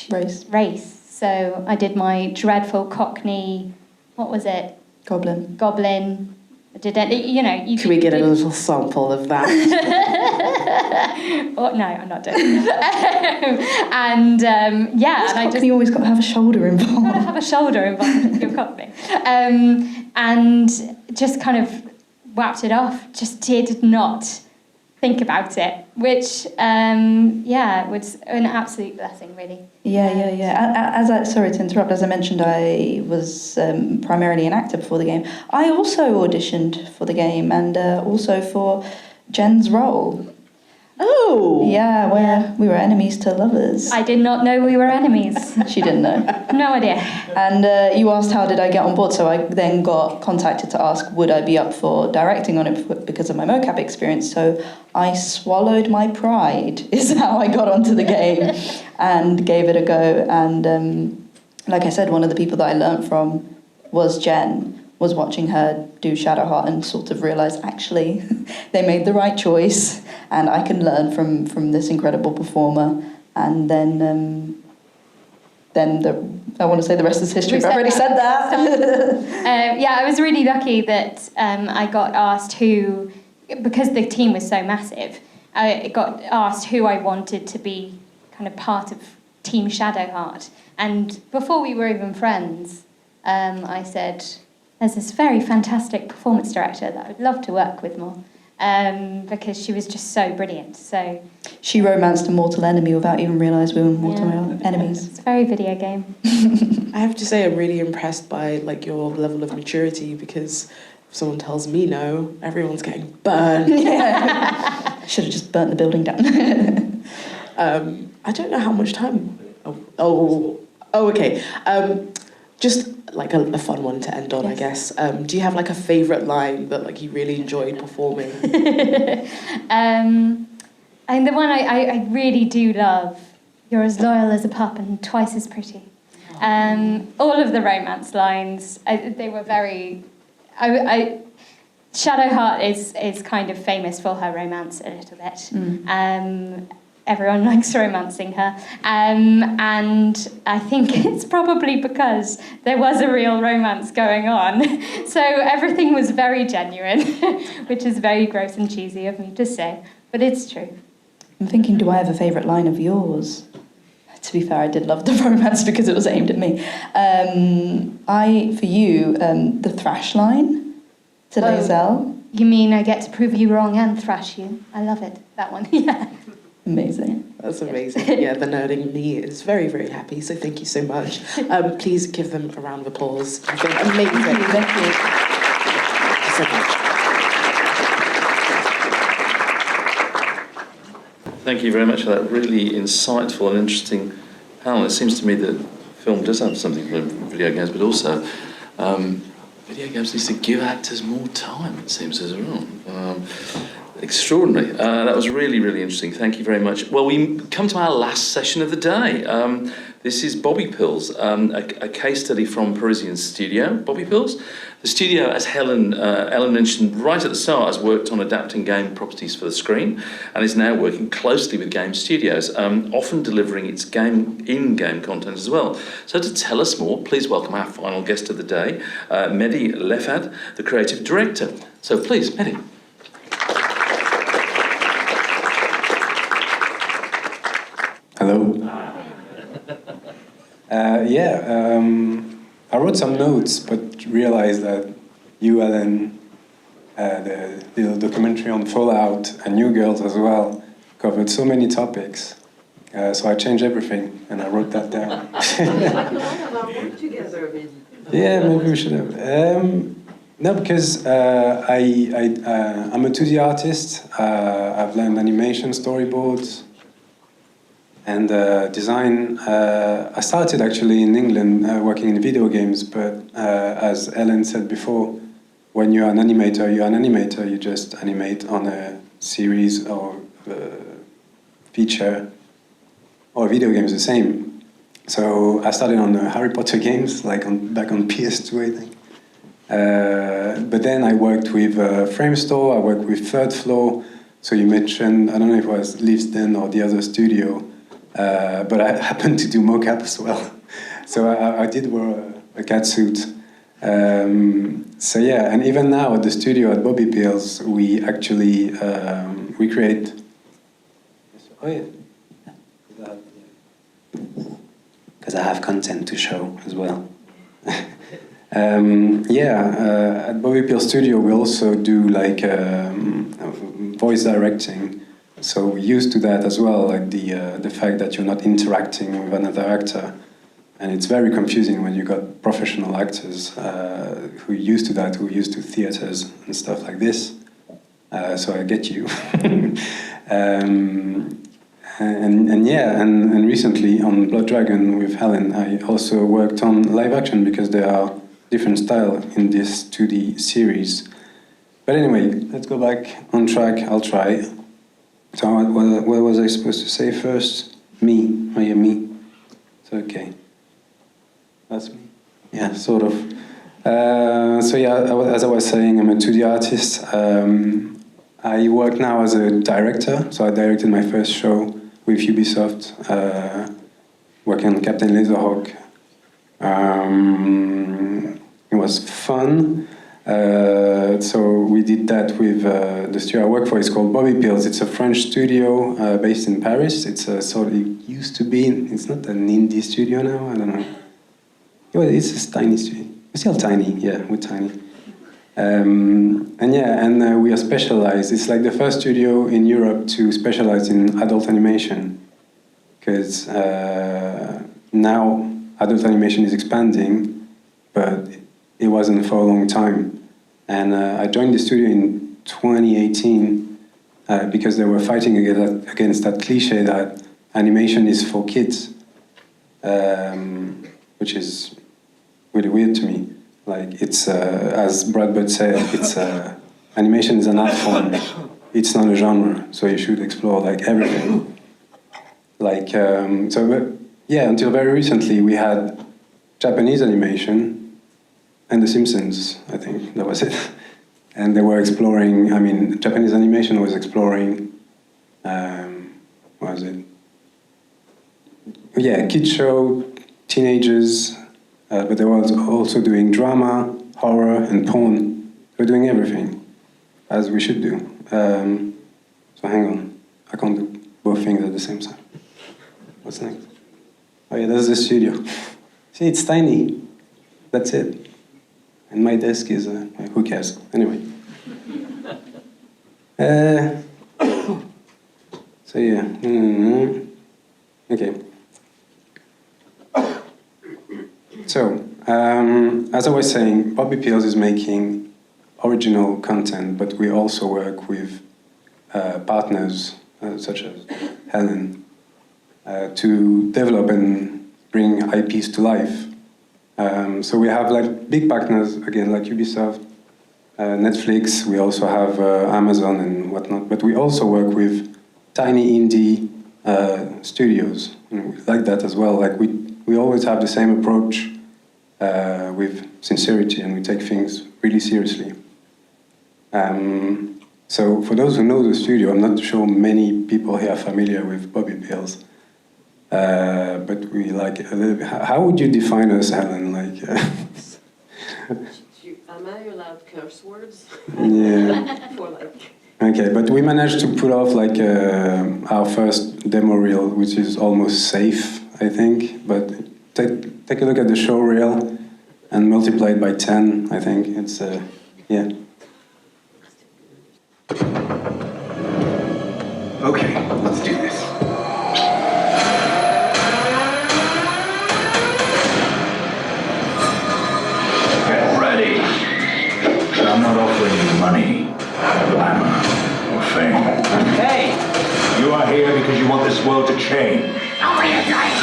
race. So I did my dreadful Cockney, what was it? Goblin. I did it, you know. Can we get a little sample of that? Oh, no, I'm not doing it. And and I just... You always got to have a shoulder involved. Got to have a shoulder involved with your Cockney. And just kind of whacked it off. Just did not think about it which, was an absolute blessing, really. Yeah. Sorry to interrupt. As I mentioned, I was primarily an actor before the game. I also auditioned for the game and also for Jen's role. Oh! Yeah, where we were enemies to lovers. I did not know we were enemies. She didn't know. No idea. And you asked how did I get on board, so I then got contacted to ask would I be up for directing on it because of my mocap experience. So I swallowed my pride is how I got onto the game and gave it a go. And like I said, one of the people that I learnt from was Jen. Was watching her do Shadowheart and sort of realised actually they made the right choice and I can learn from this incredible performer. And then I want to say the rest is history, but I already said that. I was really lucky that I got asked because the team was so massive, I got asked who I wanted to be kind of part of Team Shadowheart. And before we were even friends, I said, there's this very fantastic performance director that I'd love to work with more, because she was just so brilliant. So she romanced a mortal enemy without even realising we were mortal enemies. It's very video game. I have to say I'm really impressed by your level of maturity, because if someone tells me no, everyone's getting burned. Yeah. I should have just burnt the building down. I don't know how much time. Okay. Just a fun one to end on, yes. I guess. Do you have a favourite line that you really enjoyed performing? And the one I really do love, you're as loyal as a pup and twice as pretty. All of the romance lines, they were very... Shadowheart is kind of famous for her romance a little bit. Everyone likes romancing her. And I think it's probably because there was a real romance going on. So everything was very genuine, which is very gross and cheesy of me to say, but it's true. I'm thinking, do I have a favourite line of yours? To be fair, I did love the romance because it was aimed at me. For you, the thrash line to Lae'zel. You mean I get to prove you wrong and thrash you? I love it, that one, yeah. Amazing. That's amazing. Yeah, the nerding in me is very, very happy, so thank you so much. Please give them a round of applause. You've been amazing. Thank you. Thank you so much. Thank you very much for that really insightful and interesting panel. It seems to me that film does have something for video games, but also video games needs to give actors more time, it seems, as well. Extraordinary. That was really, really interesting. Thank you very much. Well, we come to our last session of the day. This is Bobbypills, a case study from Parisian studio, Bobbypills. The studio, as Ellen mentioned right at the start, has worked on adapting game properties for the screen and is now working closely with game studios, often delivering its in-game content as well. So to tell us more, please welcome our final guest of the day, Mehdi Lefad, the creative director. So please, Mehdi. Hello. I wrote some notes, but realized that you, Ellen, the little documentary on Fallout and New Girls as well, covered so many topics. So I changed everything, and I wrote that down. Yeah, maybe we should have. No, because I'm a 2D artist. I've learned animation, storyboards, and design. I started actually in England working in video games, but as Ellen said before, when you're an animator, you just animate on a series or feature, or video games the same. So I started on Harry Potter games, back on PS2, I think. But then I worked with Framestore, I worked with Third Floor. So you mentioned, I don't know if it was Leavesden or the other studio, but I happened to do mocap as well. So I did wear a cat suit. So yeah, and even now at the studio at Bobbypills, we actually we create. Oh yeah, because I have content to show as well. At Bobbypills Studio we also do voice directing So we're used to that as well, like the fact that you're not interacting with another actor. And it's very confusing when you got professional actors who are used to that, who are used to theaters and stuff like this. So I get you. And recently on Blood Dragon with Helen, I also worked on live action because there are different styles in this 2D series. But anyway, let's go back on track. I'll try. So what was I supposed to say first? Me. Oh yeah, me. It's okay. That's me. Yeah, sort of. So yeah, as I was saying, I'm a 2D artist. I work now as a director. So I directed my first show with Ubisoft, working on Captain Laserhawk. It was fun. So we did that with the studio I work for. It's called Bobbypills. It's a French studio based in Paris. It's a sort of, it used to be, it's not an indie studio now, I don't know. Well, it's a tiny studio. We're still tiny, yeah, we're tiny. We are specialized. It's like the first studio in Europe to specialize in adult animation. Because now adult animation is expanding, but it wasn't for a long time. And I joined the studio in 2018 because they were fighting against that cliche that animation is for kids, which is really weird to me. Like it's, as Brad Bird said, it's animation is an art form. It's not a genre, so you should explore like everything. Like until very recently we had Japanese animation and The Simpsons. I think that was it. And they were exploring. I mean, Japanese animation was exploring. What was it? Yeah, kids show, teenagers. But they were also doing drama, horror, and porn. They were doing everything, as we should do. So hang on, I can't do both things at the same time. What's next? Oh yeah, that's the studio. See, it's tiny. That's it. And my desk is, who cares? Anyway. So yeah. Okay. So, as I was saying, Bobbypills is making original content, but we also work with partners such as Helen to develop and bring IPs to life. So we have like big partners, again, like Ubisoft, Netflix, we also have Amazon and whatnot, but we also work with tiny indie studios. And we like that as well. Like we always have the same approach with sincerity, and we take things really seriously. So for those who know the studio, I'm not sure many people here are familiar with Bobbypills, but we like a little bit. How would you define us, Helen? Like, am I allowed curse words? Yeah. For like. Okay, but we managed to pull off like our first demo reel, which is almost safe, I think. But take a look at the show reel and multiply it by 10. I think it's yeah. Okay, let's do this. Get ready. I'm not offering you money, glamour, or fame. Hey! You are here because you want this world to change. How are you doing?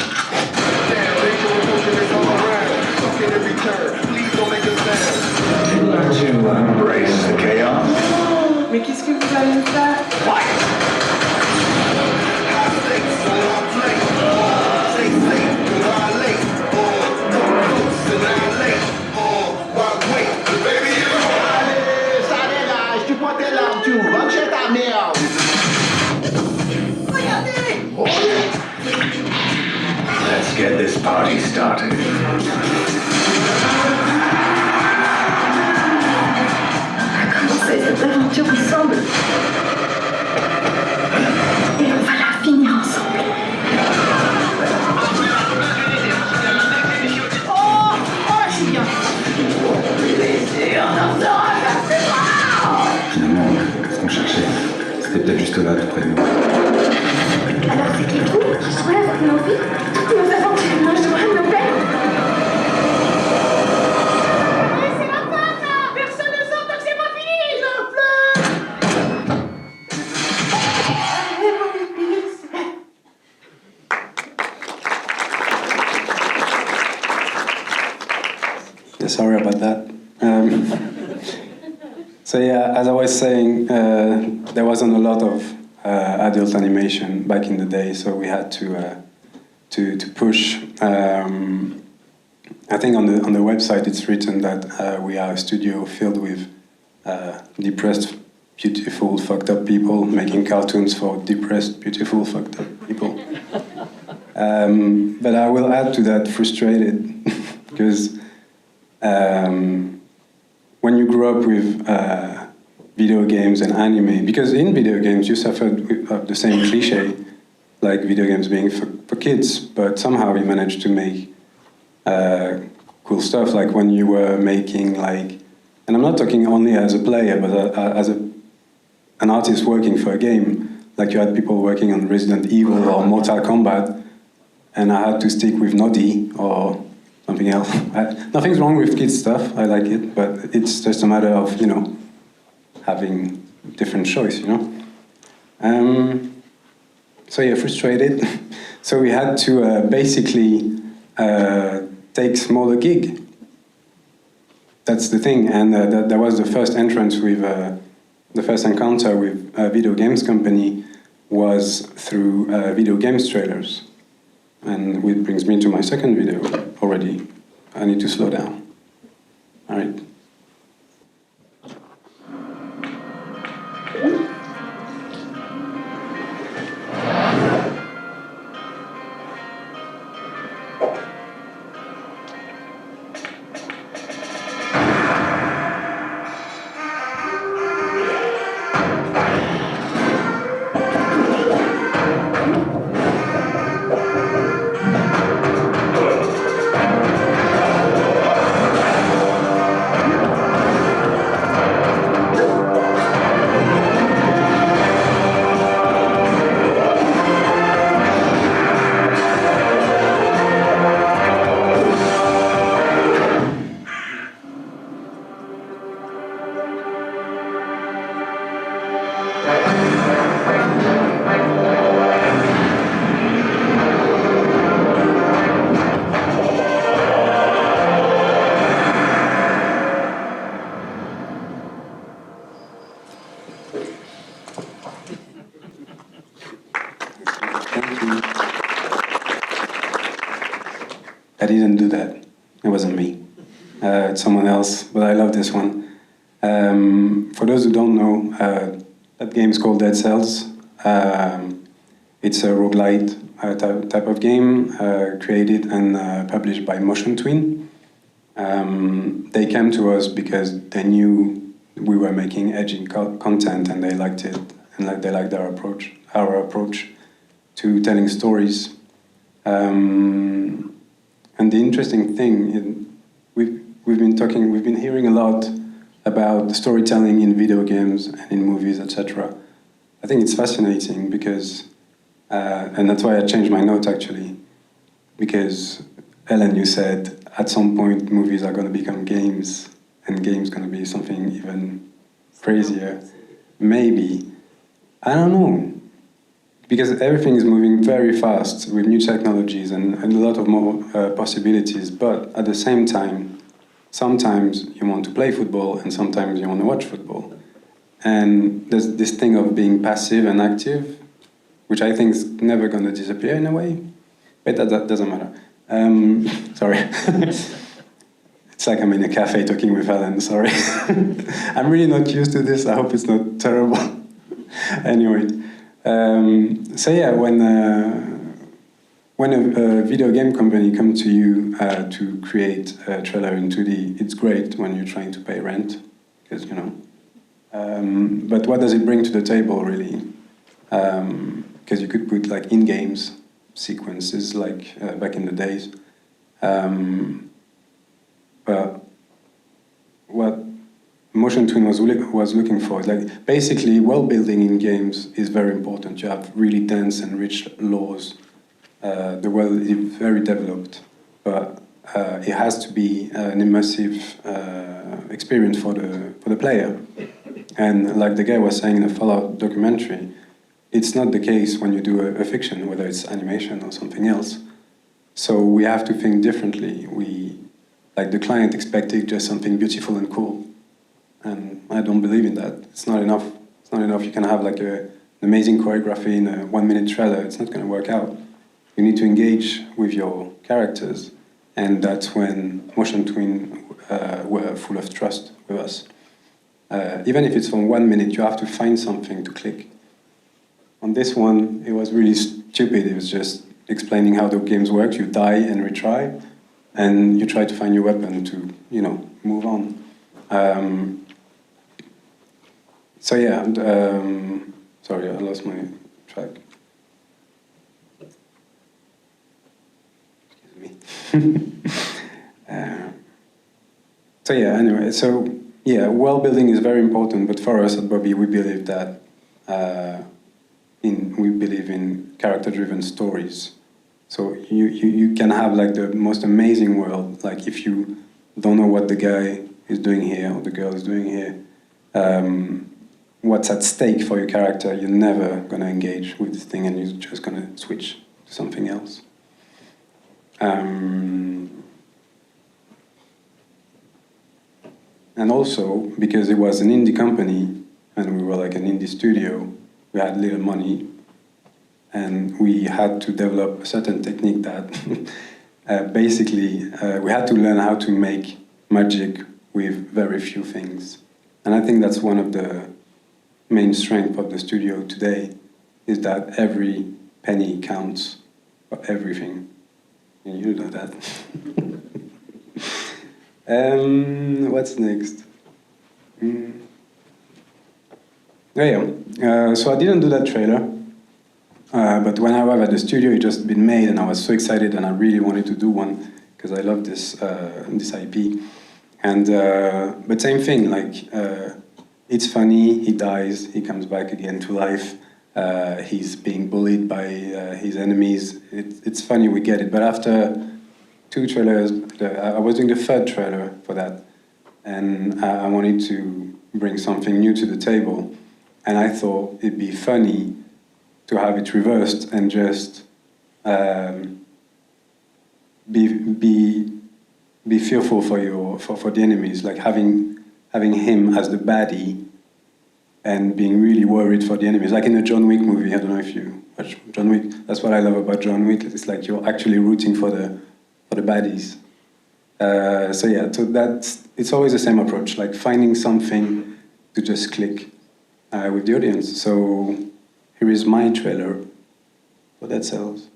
You learn to embrace the chaos. Mais qu'est-ce que vous allez faire? Let's get this party started. Cette aventure ensemble. Et on va la finir ensemble. Oh, Julien. Finalement, qu'est-ce qu'on cherchait? C'était peut-être juste là, tout près de nous. rêve, nos vies, nos aventures, nos joies, nos peines. Mais c'est la fin, là! Personne ne sent que c'est pas fini! S'il vous plaît! Yeah, sorry about that. So yeah, as I was saying, there wasn't a lot of adult animation back in the day, so we had to push. I think on the website it's written that we are a studio filled with depressed, beautiful, fucked up people making cartoons for depressed, beautiful, fucked up people. But I will add to that frustrated because when you grow up with video games and anime, because in video games you suffered the same cliche, like video games being for kids, but somehow you managed to make cool stuff, like when you were making and I'm not talking only as a player, but as an artist working for a game, like you had people working on Resident Evil or Mortal Kombat, and I had to stick with Noddy or something else. Nothing's wrong with kids stuff, I like it, but it's just a matter of, having different choice, So yeah, frustrated. So we had to basically take smaller gig. That's the thing, and that was the first entrance with, the first encounter with a video games company was through video games trailers. And it brings me to my second video already. I need to slow down. All right. I didn't do that. It wasn't me. It's someone else, but I love this one. For those who don't know, that game is called Dead Cells. It's a roguelite type of game, created and published by Motion Twin. They came to us because they knew we were making edgy content and they liked it, and they liked our approach to telling stories. And the interesting thing, we've been hearing a lot about storytelling in video games and in movies, etc. I think it's fascinating because, and that's why I changed my note actually, because Ellen, you said at some point movies are going to become games, and games going to be something even crazier. Maybe, I don't know. Because everything is moving very fast with new technologies and a lot of more possibilities, but at the same time, sometimes you want to play football and sometimes you want to watch football. And there's this thing of being passive and active, which I think is never going to disappear in a way, but that doesn't matter. Sorry. It's like I'm in a cafe talking with Alan, sorry. I'm really not used to this, I hope it's not terrible. Anyway. So yeah, when a video game company comes to you to create a trailer in 2D, it's great when you're trying to pay rent, because but what does it bring to the table really? Because you could put like in-games sequences like back in the days, but what Motion Twin was looking for. Like basically, world building in games is very important. You have really dense and rich laws the world is very developed, but it has to be an immersive experience for the player. And like the guy was saying in the Fallout documentary, it's not the case when you do a fiction, whether it's animation or something else. So we have to think differently. Like the client expected just something beautiful and cool. And I don't believe in that. It's not enough. It's not enough. You can have like an amazing choreography in a 1-minute trailer. It's not going to work out. You need to engage with your characters. And that's when Motion Twin were full of trust with us. Even if it's for 1 minute, you have to find something to click. On this one, it was really stupid. It was just explaining how the games work. You die and retry, and you try to find your weapon to, move on. So yeah, sorry, I lost my track. Excuse me. So yeah, anyway, world building is very important, but for us at Bobby, we believe that we believe in character-driven stories. So you can have like the most amazing world. Like if you don't know what the guy is doing here or the girl is doing here, what's at stake for your character, you're never going to engage with this thing, and you're just going to switch to something else. And also, because it was an indie company, and we were like an indie studio, we had little money, and we had to develop a certain technique that basically we had to learn how to make magic with very few things. And I think that's one of the main strengths of the studio today, is that every penny counts for everything. And you know that. What's next? So I didn't do that trailer, but when I arrived at the studio, it just been made, and I was so excited, and I really wanted to do one because I love this this IP. And but same thing, like it's funny. He dies, he comes back again to life. He's being bullied by his enemies. It's funny, we get it. But after 2 trailers, I was doing the 3rd trailer for that, and I wanted to bring something new to the table. And I thought it'd be funny to have it reversed and just be fearful for the enemies, like having him as the baddie and being really worried for the enemies, like in a John Wick movie. I don't know if you watch John Wick. That's what I love about John Wick. It's like you're actually rooting for the baddies. So it's always the same approach, like finding something to just click with the audience. So here is my trailer for Dead Cells.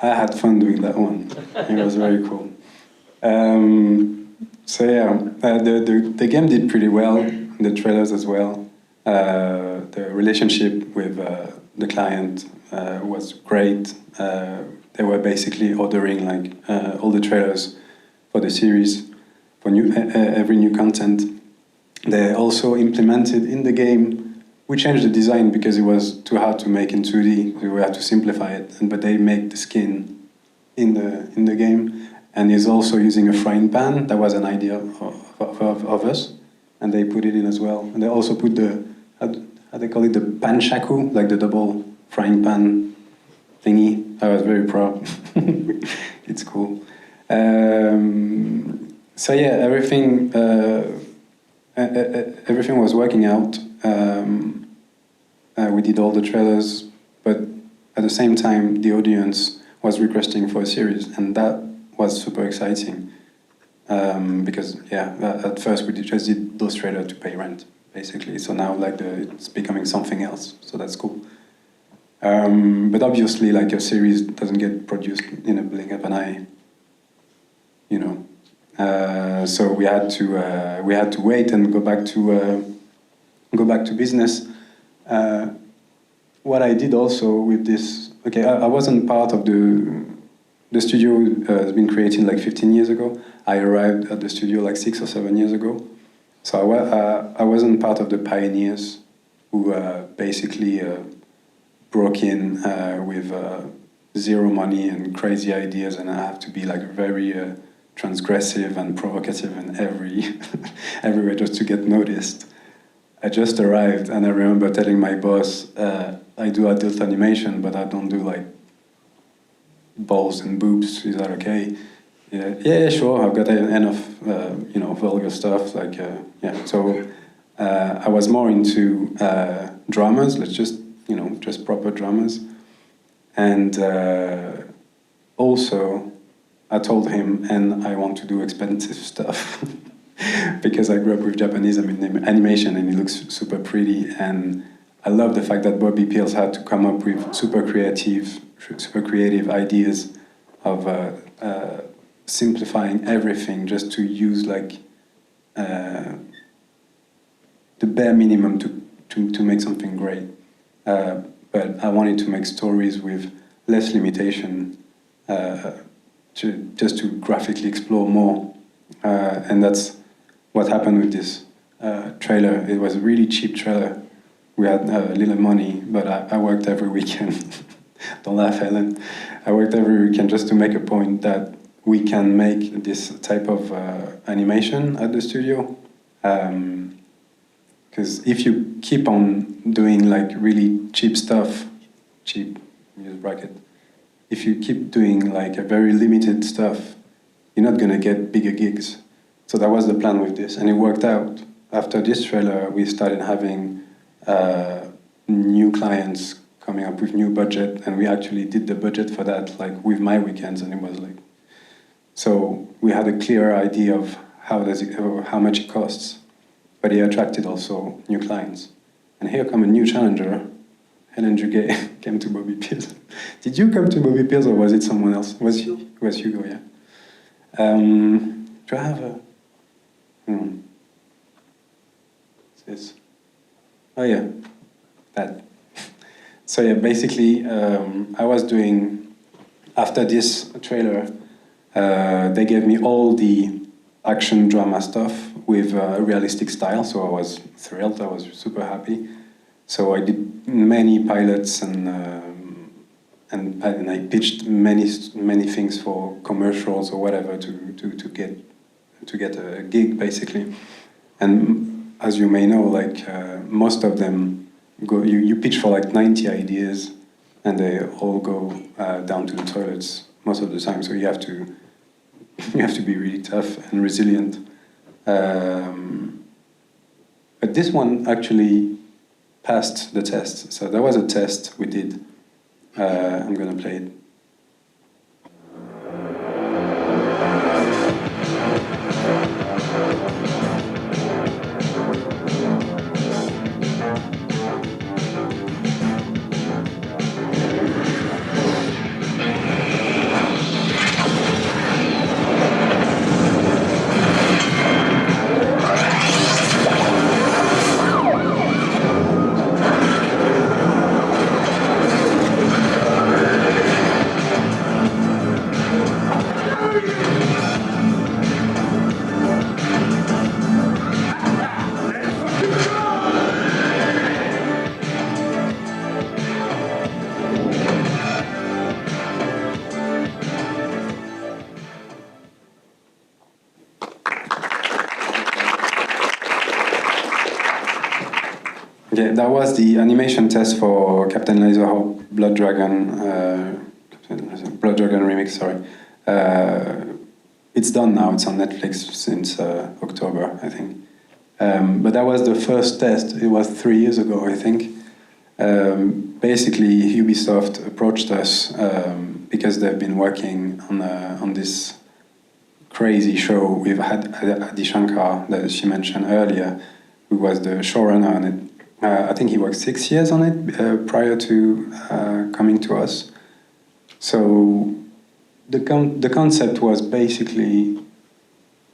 I had fun doing that one. It was very cool. The game did pretty well, the trailers as well. The relationship with the client was great. They were basically ordering all the trailers for the series, for every new content. They also implemented in the game. We changed the design because it was too hard to make in 2D. We had to simplify it, but they make the skin in the game. and he's also using a frying pan. That was an idea of us, and they put it in as well. And they also put the, how they call it, the panshaku, like the double frying pan thingy. I was very proud. It's cool. So yeah, everything was working out. We did all the trailers, but at the same time, the audience was requesting for a series, and that was super exciting. Because at first we just did those trailers to pay rent, basically. So now it's becoming something else. So that's cool. But obviously, like a series doesn't get produced in a blink of an eye, you know. So we had to wait and go back to business. What I did also with this, I wasn't part of the studio. Has been created like 15 years ago. I arrived at the studio like 6 or 7 years ago. So I wasn't part of the pioneers who basically broke in with zero money and crazy ideas, and I have to be like very transgressive and provocative in every way just to get noticed. I just arrived, and I remember telling my boss, I do adult animation, but I don't do like balls and boobs. Is that okay? Yeah, sure. I've got enough, vulgar stuff. So I was more into dramas. Let's just proper dramas, and also I told him, and I want to do expensive stuff. Because I grew up with Japanese animation, and it looks super pretty, and I love the fact that Bobbypills had to come up with super creative ideas of simplifying everything just to use like the bare minimum to make something great. But I wanted to make stories with less limitation, just to graphically explore more, and that's what happened with this trailer. It was a really cheap trailer. We had little money, but I worked every weekend. Don't laugh, Helen. I worked every weekend just to make a point that we can make this type of animation at the studio. Because if you keep on doing like really cheap stuff, cheap, use bracket, if you keep doing like a very limited stuff, you're not gonna get bigger gigs. So that was the plan with this, and it worked out. After this trailer, we started having new clients coming up with new budget, and we actually did the budget for that, like with my weekends, and it was like, so we had a clear idea of how much it costs, but it attracted also new clients. And here come a new challenger. Helene Juguet came to Bobbypills. Did you come to Bobbypills, or was it someone else? Was Hugo, yeah. Do I have a? What's this? Oh yeah, that. So yeah, basically, I was doing, after this trailer, they gave me all the action drama stuff with a realistic style, so I was thrilled, I was super happy. So I did many pilots, and I pitched many things for commercials or whatever to get a gig, basically. And as you may know, like most of them go, you pitch for like 90 ideas, and they all go down to the toilets most of the time. So you have to be really tough and resilient. But this one actually passed the test. So that was a test we did. I'm gonna play it. Okay, that was the animation test for Captain Laserhawk Blood Dragon remix. Sorry, it's done now. It's on Netflix since October, I think. But that was the first test. It was 3 years ago, I think. Basically, Ubisoft approached us because they've been working on this crazy show. We've had Adi Shankar, that she mentioned earlier, who was the showrunner on it. I think he worked 6 years on it prior to coming to us. So the concept was basically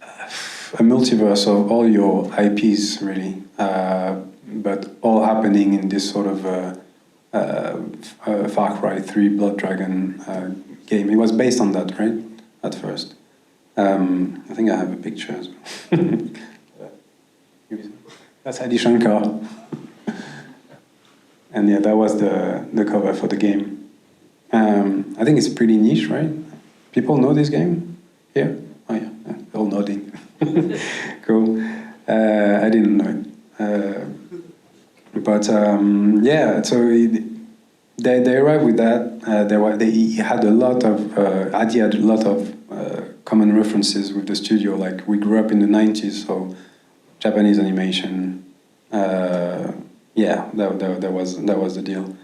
a multiverse of all your IPs, really, but all happening in this sort of Far Cry 3 Blood Dragon game. It was based on that, right, at first. I think I have a picture as well. That's Adi Shankar. And yeah, that was the cover for the game. I think it's pretty niche, right? People know this game here? Oh yeah, all nodding. Cool. I didn't know it. But yeah, so they arrived with that. He had a lot of, Adi had a lot of common references with the studio. Like, we grew up in the 90s, so Japanese animation. Yeah, that was the deal.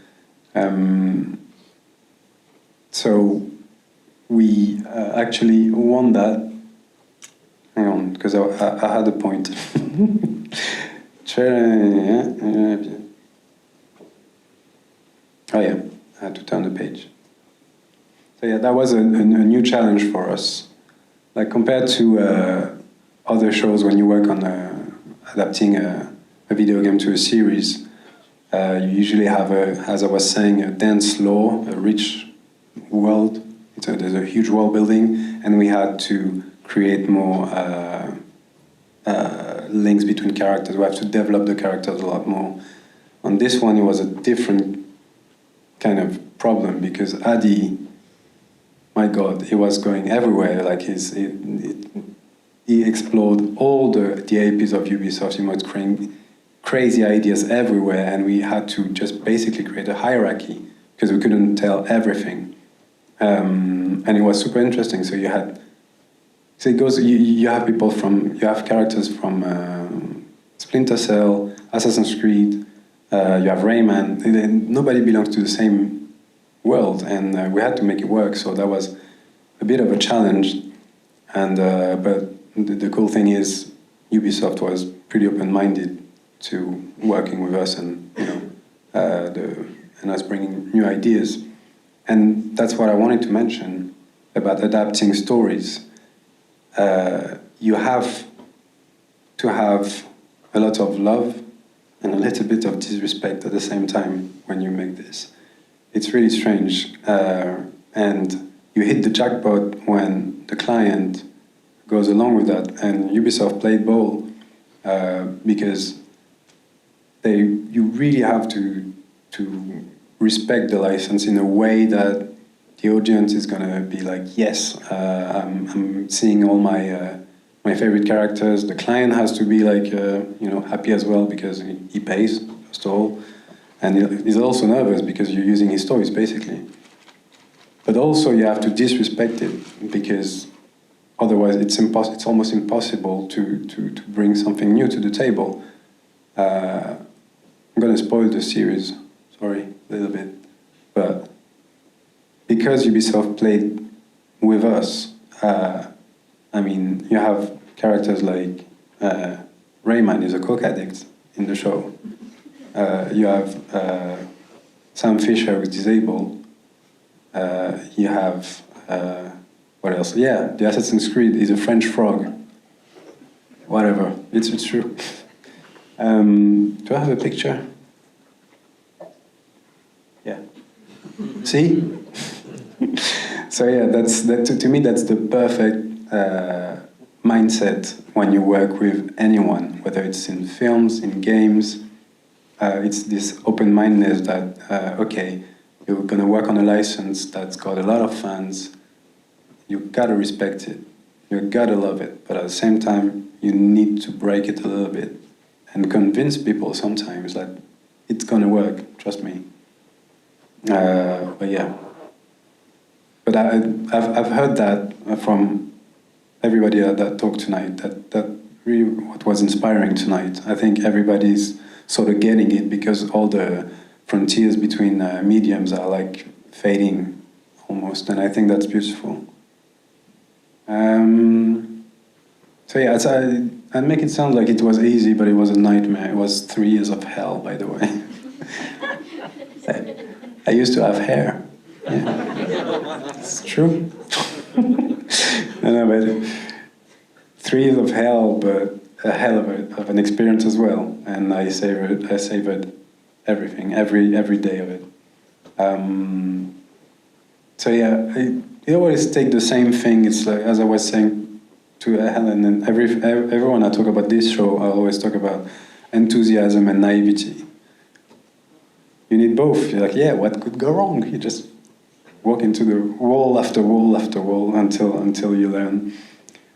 So we actually won that. Hang on, because I had a point. Oh yeah, I had to turn the page. So yeah, that was a new challenge for us. Like, compared to other shows, when you work on adapting a video game to a series, you usually have, as I was saying, a dense lore, a rich world. There's a huge world building, and we had to create more links between characters. We have to develop the characters a lot more. On this one, it was a different kind of problem, because Adi, my God, he was going everywhere. Like, he explored all the APs of Ubisoft. He was creating crazy ideas everywhere, and we had to just basically create a hierarchy because we couldn't tell everything. And it was super interesting. So you had, so it goes. You have people from, you have characters from Splinter Cell, Assassin's Creed. You have Rayman. Nobody belongs to the same world, and we had to make it work. So that was a bit of a challenge. And but the cool thing is, Ubisoft was pretty open-minded to working with us, and and us bringing new ideas. And that's what I wanted to mention about adapting stories. You have to have a lot of love and a little bit of disrespect at the same time when you make this. It's really strange. And you hit the jackpot when the client goes along with that. And Ubisoft played ball because you really have to respect the license in a way that the audience is gonna be like, yes, I'm seeing all my favorite characters. The client has to be like, happy as well, because he pays, first of all, and he's also nervous because you're using his toys basically. But also you have to disrespect it, because otherwise it's almost impossible to bring something new to the table. I'm gonna spoil the series. Sorry, a little bit, but because Ubisoft played with us, you have characters like Rayman is a coke addict in the show. You have Sam Fisher who's disabled. You have what else? Yeah, the Assassin's Creed is a French frog. Whatever, it's true. Do I have a picture? Yeah. See? So yeah, to me that's the perfect mindset when you work with anyone, whether it's in films, in games. It's this open-mindedness that okay, you're gonna work on a license that's got a lot of fans. You gotta respect it. You gotta love it, but at the same time, you need to break it a little bit and convince people sometimes that it's gonna work. Trust me. But yeah. But I've heard that from everybody that talked tonight. That really what was inspiring tonight. I think everybody's sort of getting it because all the frontiers between mediums are like fading almost, and I think that's beautiful. So yeah, I make it sound like it was easy, but it was a nightmare. It was 3 years of hell, by the way. I used to have hair. Yeah. It's true. No, but 3 years of hell, but a hell of an experience as well. And I savored everything, every day of it. So yeah, I always take the same thing. It's like, as I was saying to Helen, and everyone I talk about this show, I always talk about enthusiasm and naivety. You need both. You're like, yeah, what could go wrong? You just walk into the wall after wall after wall until you learn.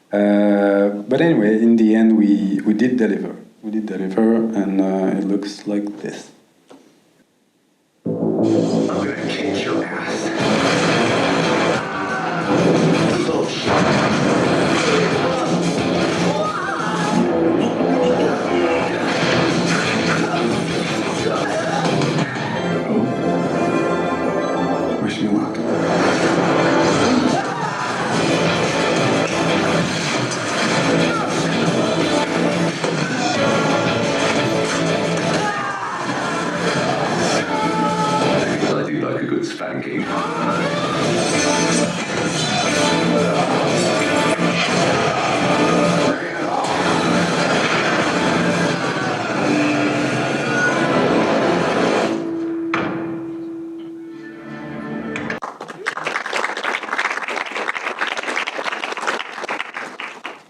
But anyway, in the end, we did deliver. We did deliver, and it looks like this. I'm gonna kick your ass. Wish me luck. I do like a good spanking.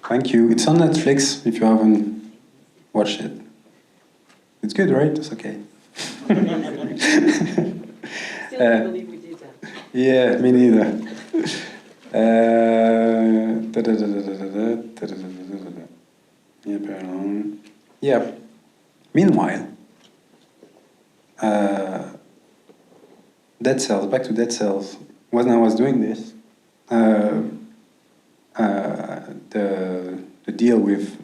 Thank you. It's on Netflix if you haven't watched it. It's good, right? It's okay. Still can't believe we did that. Yeah, me neither. Yeah. Meanwhile, Dead Cells, back to Dead Cells. When I was doing this, the deal with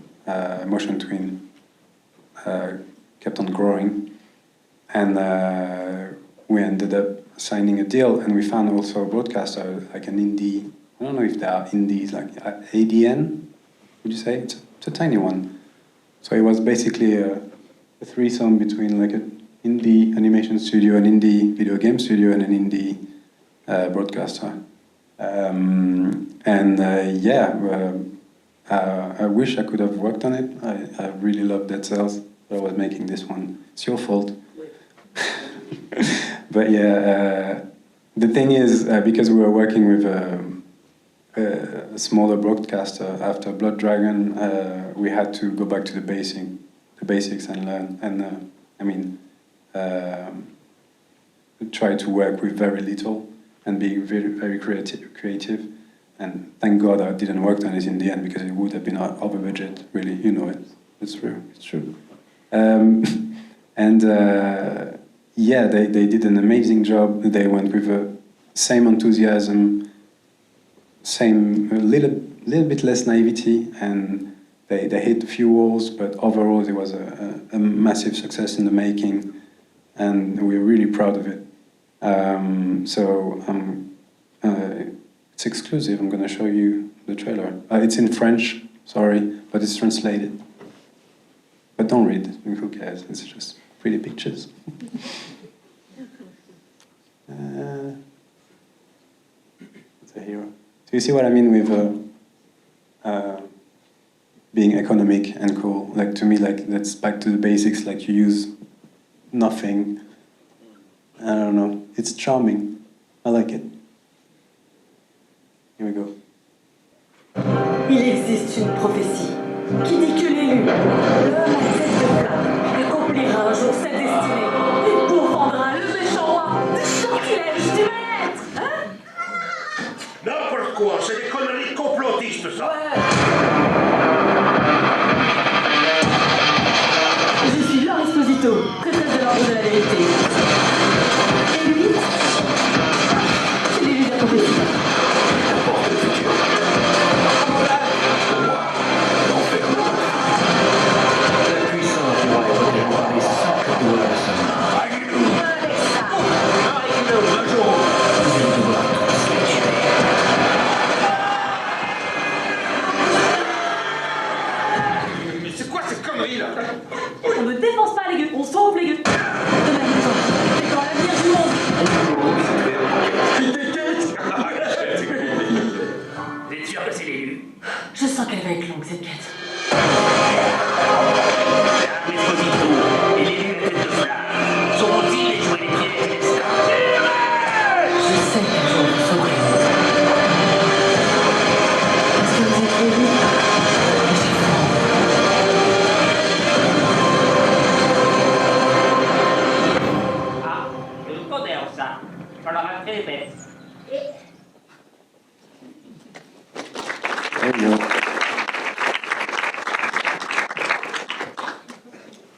Motion Twin kept on growing, and we ended up signing a deal, and we found also a broadcaster, like an indie. I don't know if there are indies like ADN. Would you say it's a tiny one? So it was basically a threesome between like an indie animation studio, an indie video game studio, and an indie broadcaster. I wish I could have worked on it. I really love Dead Cells, but I was making this one. It's your fault. But yeah, the thing is, because we were working with a smaller broadcaster after Blood Dragon, we had to go back to the basics and learn. And try to work with very little and be very, very creative. And thank God I didn't work on it in the end, because it would have been over budget, really. You know it. It's true. It's true. Yeah, they did an amazing job. They went with the same enthusiasm, a little bit less naivety, and they hit a few walls, but overall it was a massive success in the making, and we're really proud of it. It's exclusive. I'm going to show you the trailer. It's in French, sorry, but it's translated. But don't read it. Who cares? It's just pretty pictures. It's a hero. Do you see what I mean with being economic and cool? Like, to me, like, that's back to the basics. Like, you use nothing. I don't know. It's charming. I like it. Here we go. Il existe une prophétie qui dit que l'élu, l'homme à tête de flamme, accomplira un jour sa destinée et pourfendra le méchant roi du sortilège du maître. Hein? N'importe quoi, c'est des conneries complotistes, ça. Ouais. Je suis Laure Esposito, prêtresse de l'ordre de la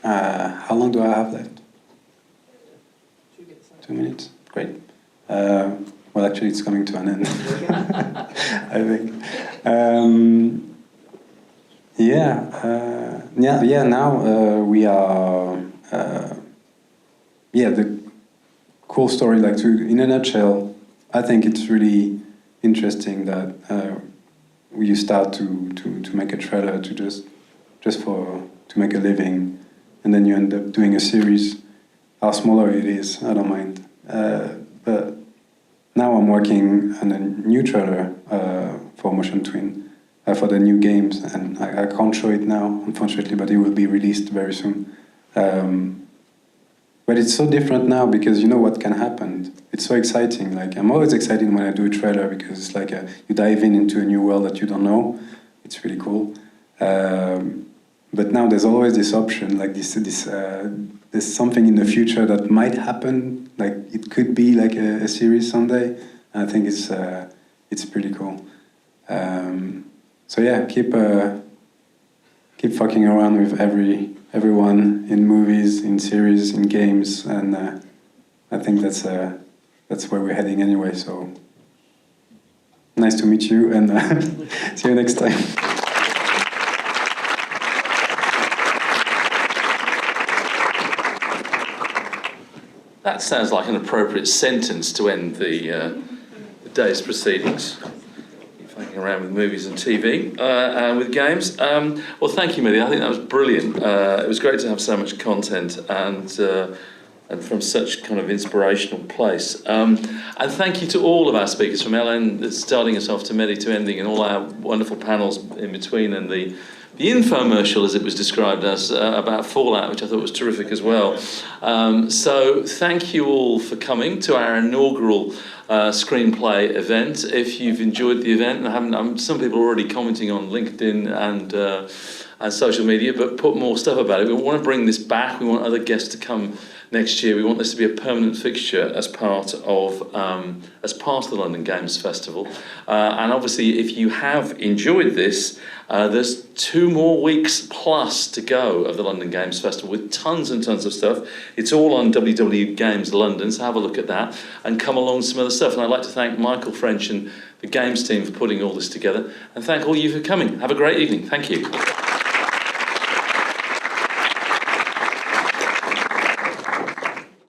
How long do I have left? 2 minutes? Great. Well, actually, it's coming to an end, I think. Now we are... the cool story, like in a nutshell, I think it's really interesting that you start to make a trailer to to make a living, and then you end up doing a series. How smaller it is, I don't mind. But now I'm working on a new trailer for Motion Twin for the new games, and I can't show it now, unfortunately, but it will be released very soon. But it's so different now because you know what can happen. It's so exciting. Like, I'm always excited when I do a trailer because it's like you dive into a new world that you don't know. It's really cool. But now there's always this option, like there's something in the future that might happen. Like it could be like a series someday. And I think it's pretty cool. So yeah, keep fucking around with everyone in movies, in series, in games, and I think that's where we're heading anyway. So nice to meet you, and see you next time. That sounds like an appropriate sentence to end the day's proceedings. Fucking around with movies and TV and with games. Well, thank you, Millie. I think that was brilliant. It was great to have so much content and from such kind of inspirational place. And thank you to all of our speakers, from Ellen starting us off to Millie to ending, and all our wonderful panels in between, and the infomercial, as it was described as, about Fallout, which I thought was terrific as well. So thank you all for coming to our inaugural screenplay event. If you've enjoyed the event, and some people are already commenting on LinkedIn and social media, but put more stuff about it. We want to bring this back. We want other guests to come next year. We want this to be a permanent fixture as part of the London Games Festival. And obviously, if you have enjoyed this, there's 2 more weeks plus to go of the London Games Festival with tons and tons of stuff. It's all on WW Games London, so have a look at that and come along with some other stuff. And I'd like to thank Michael French and the Games team for putting all this together, and thank all of you for coming. Have a great evening. Thank you.